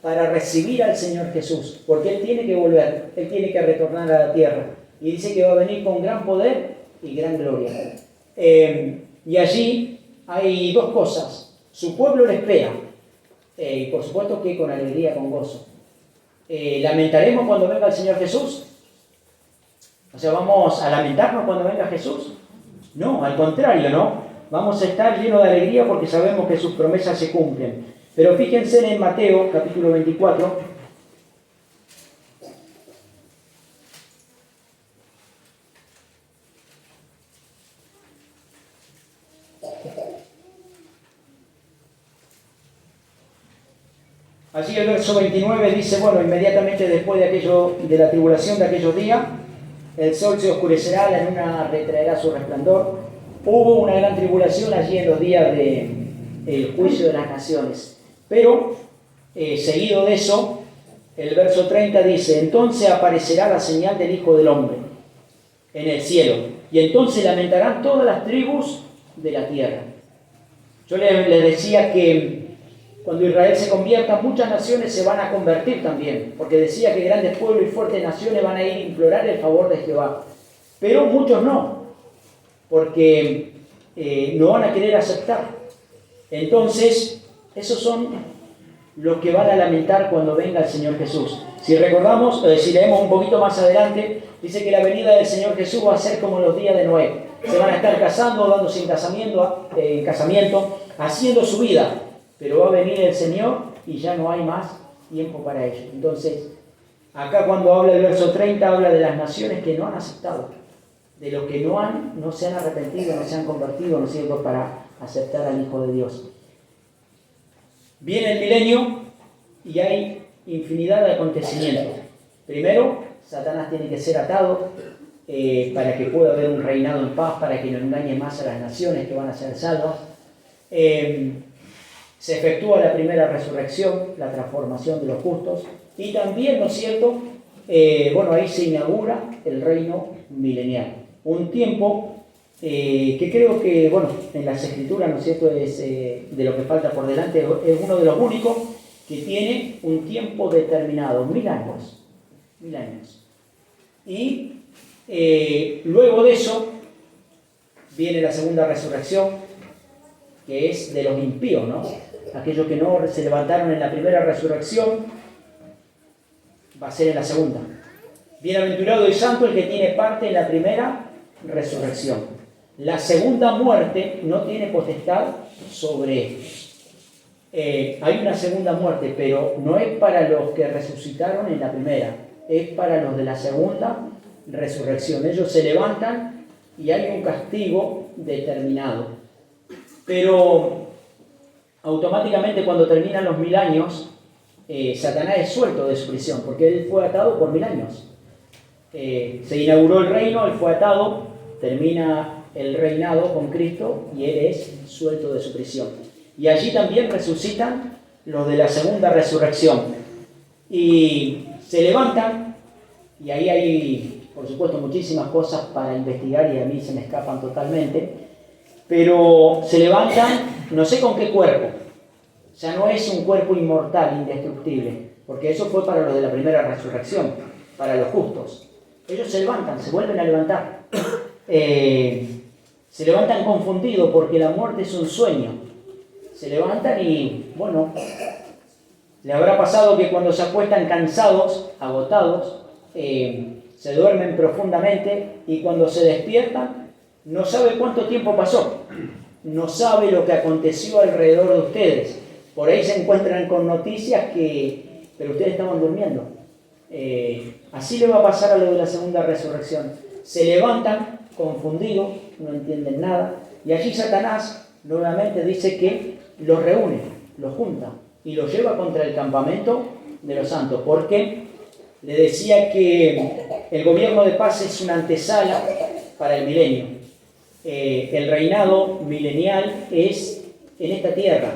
para recibir al Señor Jesús, porque Él tiene que volver, Él tiene que retornar a la tierra. Y dice que va a venir con gran poder y gran gloria. Y allí hay dos cosas. Su pueblo le espera, y por supuesto que con alegría, con gozo. ¿Lamentaremos cuando venga el Señor Jesús? O sea, ¿vamos a lamentarnos cuando venga Jesús? No, al contrario, ¿no? Vamos a estar llenos de alegría porque sabemos que sus promesas se cumplen. Pero fíjense en Mateo, capítulo 24. Allí el verso 29 dice, bueno, inmediatamente después de la tribulación de aquellos días, el sol se oscurecerá, la luna retraerá su resplandor. Hubo una gran tribulación allí en los días del juicio de las naciones. Pero, seguido de eso, el verso 30 dice, entonces aparecerá la señal del Hijo del Hombre en el cielo, y entonces lamentarán todas las tribus de la tierra. Yo les decía que cuando Israel se convierta, muchas naciones se van a convertir también, porque decía que grandes pueblos y fuertes naciones van a ir a implorar el favor de Jehová. Pero muchos no, porque no van a querer aceptar. Entonces, esos son los que van a lamentar cuando venga el Señor Jesús. Si recordamos, si leemos un poquito más adelante, dice que la venida del Señor Jesús va a ser como los días de Noé. Se van a estar casando, dándose en casamiento, haciendo su vida. Pero va a venir el Señor y ya no hay más tiempo para ello. Entonces, acá cuando habla el verso 30, habla de las naciones que no han aceptado, de los que no se han arrepentido, no se han convertido, ¿no es cierto?, para aceptar al Hijo de Dios. Viene el milenio y hay infinidad de acontecimientos. Primero, Satanás tiene que ser atado para que pueda haber un reinado en paz, para que no engañe más a las naciones que van a ser salvas. Se efectúa la primera resurrección, la transformación de los justos, y también, ¿no es cierto?, ahí se inaugura el reino milenial. Un tiempo que creo que, en las Escrituras, ¿no es cierto?, es de lo que falta por delante, es uno de los únicos que tiene un tiempo determinado, 1000 años. 1000 años. Y luego de eso viene la segunda resurrección, que es de los impíos, ¿no? Aquellos que no se levantaron en la primera resurrección, va a ser en la segunda. Bienaventurado y santo el que tiene parte en la primera resurrección. La segunda muerte no tiene potestad sobre ellos. Hay una segunda muerte, pero no es para los que resucitaron en la primera, es para los de la segunda resurrección. Ellos se levantan y hay un castigo determinado. Pero automáticamente cuando terminan los 1000 años, Satanás es suelto de su prisión, porque él fue atado por 1000 años. Se inauguró el reino, él fue atado, termina el reinado con Cristo y él es suelto de su prisión. Y allí también resucitan los de la segunda resurrección. Y se levantan, y ahí hay, por supuesto, muchísimas cosas para investigar y a mí se me escapan totalmente, pero se levantan, no sé con qué cuerpo. O sea, no es un cuerpo inmortal, indestructible, porque eso fue para los de la primera resurrección, para los justos. Ellos se levantan, se vuelven a levantar. Se levantan confundidos porque la muerte es un sueño. Se levantan y, le habrá pasado que cuando se acuestan cansados, agotados, se duermen profundamente y cuando se despiertan, no sabe cuánto tiempo pasó. No sabe lo que aconteció alrededor de ustedes. Por ahí se encuentran con noticias pero ustedes estaban durmiendo. Así le va a pasar a lo de la segunda resurrección. Se levantan confundidos, no entienden nada, y allí Satanás nuevamente dice que los reúne, los junta y los lleva contra el campamento de los santos, porque le decía que el gobierno de paz es una antesala para el milenio. El reinado milenial es en esta tierra.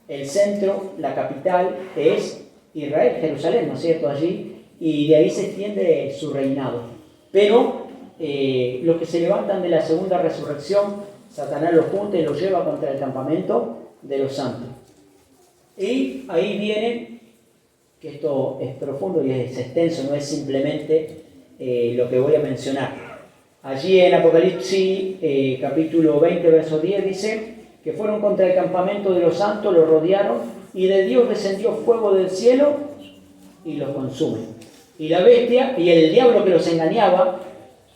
El centro, la capital, es Israel, Jerusalén, ¿no es cierto?, allí, y de ahí se extiende su reinado. Pero los que se levantan de la segunda resurrección, Satanás los junta y los lleva contra el campamento de los santos. Y ahí viene, que esto es profundo y es extenso, no es simplemente lo que voy a mencionar. Allí en Apocalipsis capítulo 20, verso 10 dice que fueron contra el campamento de los santos, lo rodearon y de Dios descendió fuego del cielo y los consume. Y la bestia y el diablo que los engañaba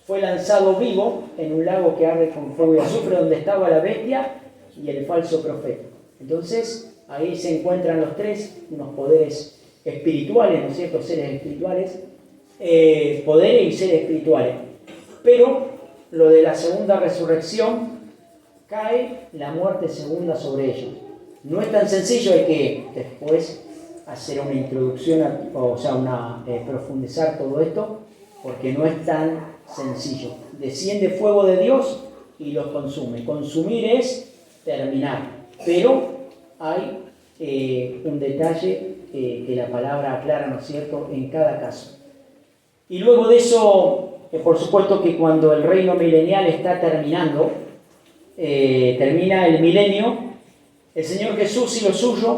fue lanzado vivo en un lago que arde con fuego y azufre, donde estaba la bestia y el falso profeta. Entonces ahí se encuentran los tres, unos poderes espirituales, ¿no es cierto?, seres espirituales, poderes y seres espirituales. Pero lo de la segunda resurrección, cae la muerte segunda sobre ellos. No es tan sencillo, hay que después hacer una introducción, profundizar todo esto, porque no es tan sencillo. Desciende fuego de Dios y los consume. Consumir es terminar, pero hay un detalle que la palabra aclara, ¿no es cierto?, en cada caso. Y luego de eso, por supuesto que cuando el reino milenial está terminando, termina el milenio, el Señor Jesús y los suyos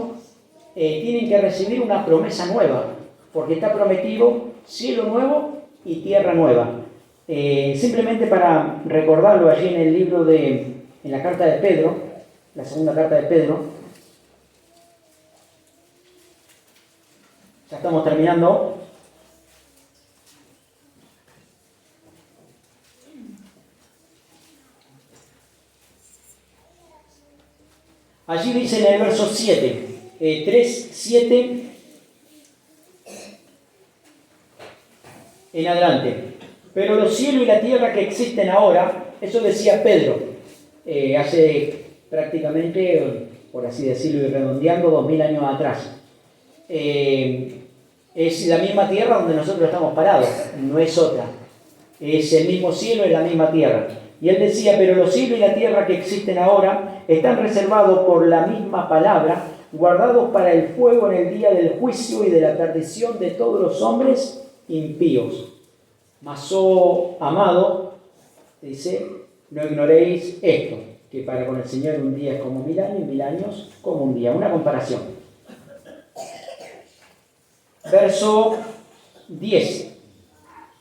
tienen que recibir una promesa nueva, porque está prometido cielo nuevo y tierra nueva. Simplemente para recordarlo, allí en el libro en la carta de Pedro, la segunda carta de Pedro, ya estamos terminando. Allí dice en el verso 7, 3, 7 en adelante. Pero los cielos y la tierra que existen ahora, eso decía Pedro, hace prácticamente, por así decirlo y redondeando, 2000 años atrás. es la misma tierra donde nosotros estamos parados, no es otra. Es el mismo cielo, es la misma tierra. Y él decía, pero los cielos y la tierra que existen ahora están reservados por la misma palabra, guardados para el fuego en el día del juicio y de la perdición de todos los hombres impíos. Mas, oh amado, dice, no ignoréis esto, que para con el Señor un día es como 1000 años y 1000 años como un día. Una comparación. Verso 10.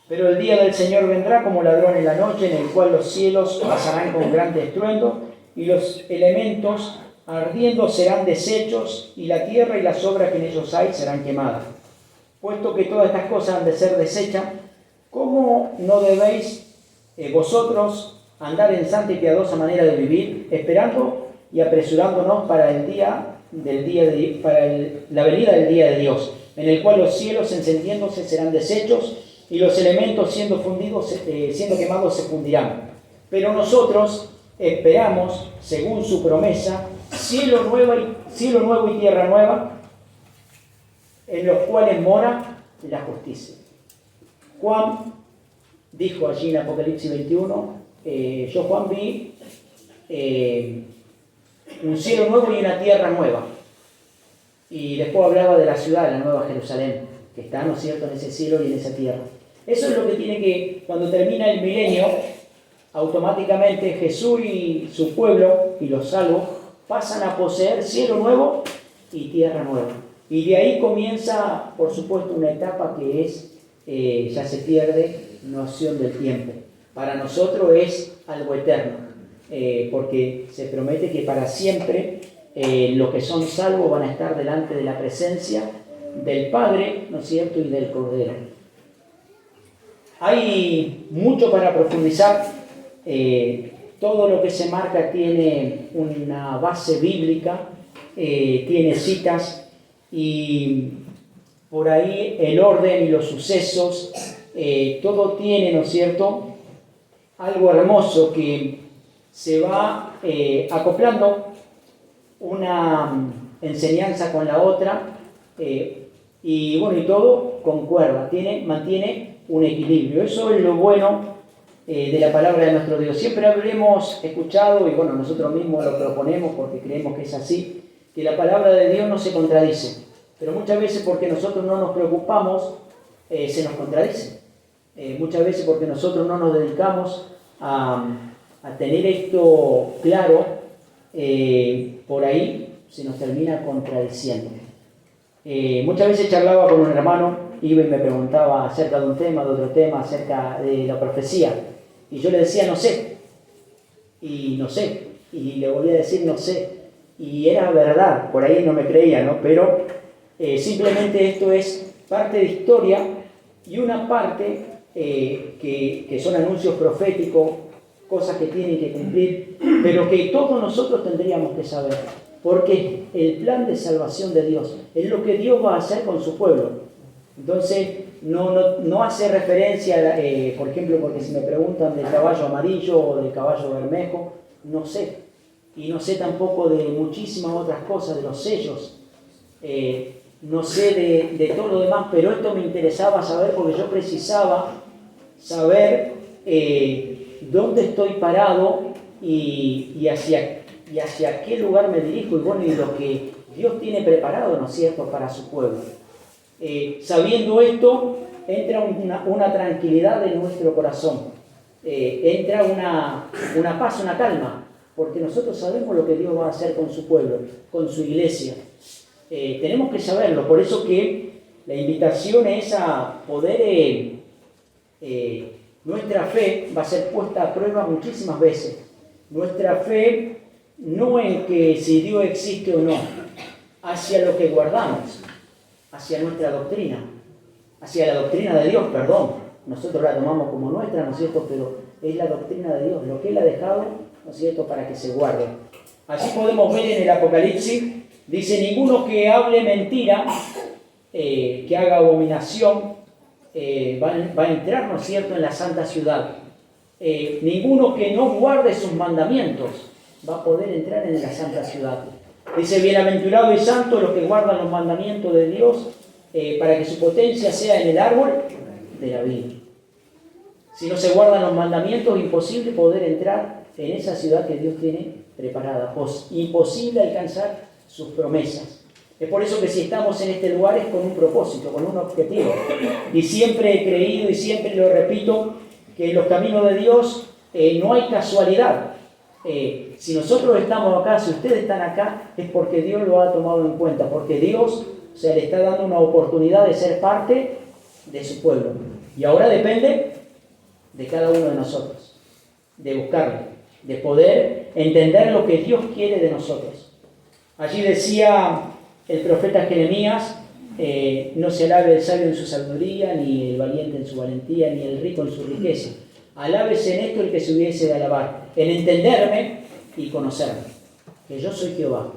Pero el día del Señor vendrá como ladrón en la noche, en el cual los cielos pasarán con grande estruendo, y los elementos ardiendo serán deshechos, y la tierra y las obras que en ellos hay serán quemadas. Puesto que todas estas cosas han de ser deshechas, ¿cómo no debéis vosotros andar en santa y piadosa manera de vivir, esperando y apresurándonos para la venida del día de Dios, en el cual los cielos encendiéndose serán deshechos, y los elementos siendo quemados se fundirán? Pero nosotros esperamos, según su promesa, cielo nuevo y tierra nueva, en los cuales mora la justicia. Juan dijo allí en Apocalipsis 21, yo Juan vi un cielo nuevo y una tierra nueva. Y después hablaba de la ciudad, la Nueva Jerusalén, que está, ¿no es cierto?, en ese cielo y en esa tierra. Eso es lo que tiene que, cuando termina el milenio, automáticamente Jesús y su pueblo y los salvos pasan a poseer cielo nuevo y tierra nueva. Y de ahí comienza, por supuesto, una etapa que es, ya se pierde noción del tiempo. Para nosotros es algo eterno, porque se promete que para siempre los que son salvos van a estar delante de la presencia del Padre, ¿no es cierto?, y del Cordero. Hay mucho para profundizar. Todo lo que se marca tiene una base bíblica, tiene citas, y por ahí el orden y los sucesos, todo tiene, ¿no es cierto?, algo hermoso que se va acoplando una enseñanza con la otra, y bueno, y todo concuerda, mantiene un equilibrio. Eso es lo bueno de la palabra de nuestro Dios. Siempre habremos escuchado, y bueno, nosotros mismos lo proponemos porque creemos que es así, que la palabra de Dios no se contradice, pero muchas veces porque nosotros no nos preocupamos, se nos contradice. Muchas veces porque nosotros no nos dedicamos a tener esto claro, por ahí se nos termina contradiciendo. Muchas veces charlaba con un hermano, iba y me preguntaba acerca de un tema, de otro tema, acerca de la profecía, y yo le decía no sé, y no sé, y le volvía a decir no sé, y era verdad, por ahí no me creía, ¿no? Pero simplemente esto es parte de historia, y una parte que son anuncios proféticos, cosas que tienen que cumplir, pero que todos nosotros tendríamos que saber, porque el plan de salvación de Dios es lo que Dios va a hacer con su pueblo. Entonces, no hace referencia, por ejemplo, porque si me preguntan del caballo amarillo o del caballo bermejo, no sé. Y no sé tampoco de muchísimas otras cosas, de los sellos. No sé de todo lo demás, pero esto me interesaba saber porque yo precisaba saber dónde estoy parado y hacia qué lugar me dirijo, y bueno, y lo que Dios tiene preparado, ¿no es cierto?, para su pueblo. Sabiendo esto, entra una tranquilidad en nuestro corazón, entra una paz, una calma, porque nosotros sabemos lo que Dios va a hacer con su pueblo, con su iglesia. Tenemos que saberlo, por eso que la invitación es a poder, nuestra fe va a ser puesta a prueba muchísimas veces. Nuestra fe no en que si Dios existe o no, hacia lo que guardamos, hacia nuestra doctrina, hacia la doctrina de Dios, perdón. Nosotros la tomamos como nuestra, ¿no es cierto?, pero es la doctrina de Dios, lo que Él ha dejado, ¿no es cierto?, para que se guarde. Así podemos ver en el Apocalipsis, dice, ninguno que hable mentira, que haga abominación, va a entrar, ¿no es cierto?, en la santa ciudad. Ninguno que no guarde sus mandamientos va a poder entrar en la santa ciudad. Dice, bienaventurado y santo los que guardan los mandamientos de Dios, para que su potencia sea en el árbol de la vida. Si no se guardan los mandamientos, es imposible poder entrar en esa ciudad que Dios tiene preparada. Imposible alcanzar sus promesas. Es por eso que si estamos en este lugar es con un propósito, con un objetivo. Y siempre he creído y siempre lo repito, que en los caminos de Dios no hay casualidad. Si nosotros estamos acá, si ustedes están acá, es porque Dios lo ha tomado en cuenta, porque Dios, o sea, le está dando una oportunidad de ser parte de su pueblo. Y ahora depende de cada uno de nosotros, de buscarlo, de poder entender lo que Dios quiere de nosotros. Allí decía el profeta Jeremías, no se alabe el sabio en su sabiduría, ni el valiente en su valentía, ni el rico en su riqueza. Alábese en esto el que se hubiese de alabar, en entenderme y conocerme, que yo soy Jehová.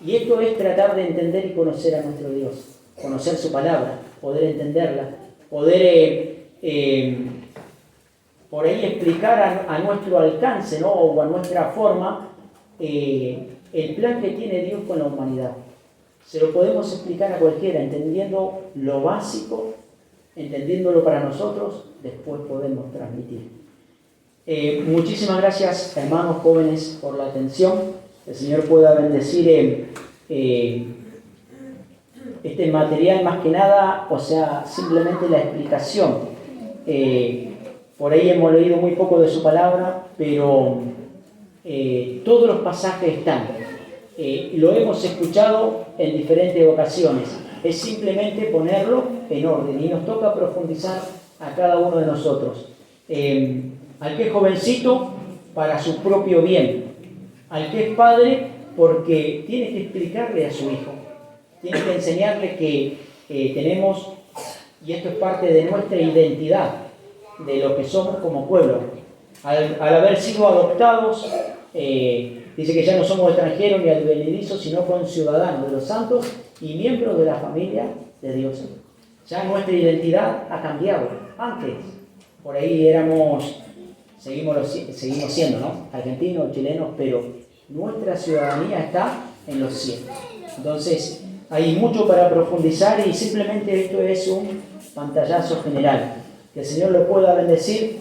Y esto es tratar de entender y conocer a nuestro Dios, conocer su palabra, poder entenderla, poder por ahí explicar a nuestro alcance, ¿no? O a nuestra forma el plan que tiene Dios con la humanidad. Se lo podemos explicar a cualquiera, entendiendo lo básico, entendiéndolo para nosotros, después podemos transmitir. Muchísimas gracias, hermanos jóvenes, por la atención. El Señor pueda bendecir este material más que nada, o sea, simplemente la explicación. Por ahí hemos leído muy poco de su palabra, pero todos los pasajes están. Lo hemos escuchado en diferentes ocasiones. Es simplemente ponerlo en orden y nos toca profundizar a cada uno de nosotros. Al que es jovencito, para su propio bien. Al que es padre, porque tiene que explicarle a su hijo. Tiene que enseñarle que tenemos, y esto es parte de nuestra identidad, de lo que somos como pueblo. Al haber sido adoptados, dice que ya no somos extranjeros ni advenedizos, sino conciudadanos de los santos y miembros de la familia de Dios. Ya nuestra identidad ha cambiado. Antes, por ahí seguimos siendo, ¿no? Argentinos, chilenos, pero nuestra ciudadanía está en los cielos. Entonces, hay mucho para profundizar y simplemente esto es un pantallazo general. Que el Señor lo pueda bendecir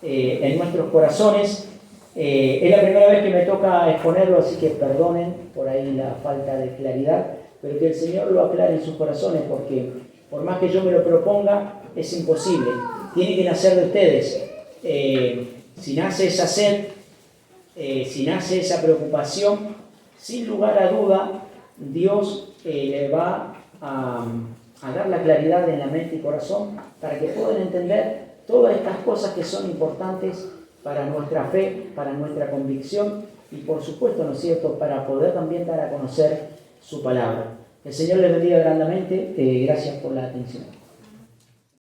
en nuestros corazones. Es la primera vez que me toca exponerlo, así que perdonen por ahí la falta de claridad, pero que el Señor lo aclare en sus corazones, porque por más que yo me lo proponga, es imposible. Tiene que nacer de ustedes. Si nace esa sed, si nace esa preocupación, sin lugar a duda, Dios le va a dar la claridad en la mente y corazón para que puedan entender todas estas cosas que son importantes para nuestra fe, para nuestra convicción y por supuesto, ¿no es cierto?, para poder también dar a conocer su palabra. El Señor les bendiga grandemente. Gracias por la atención.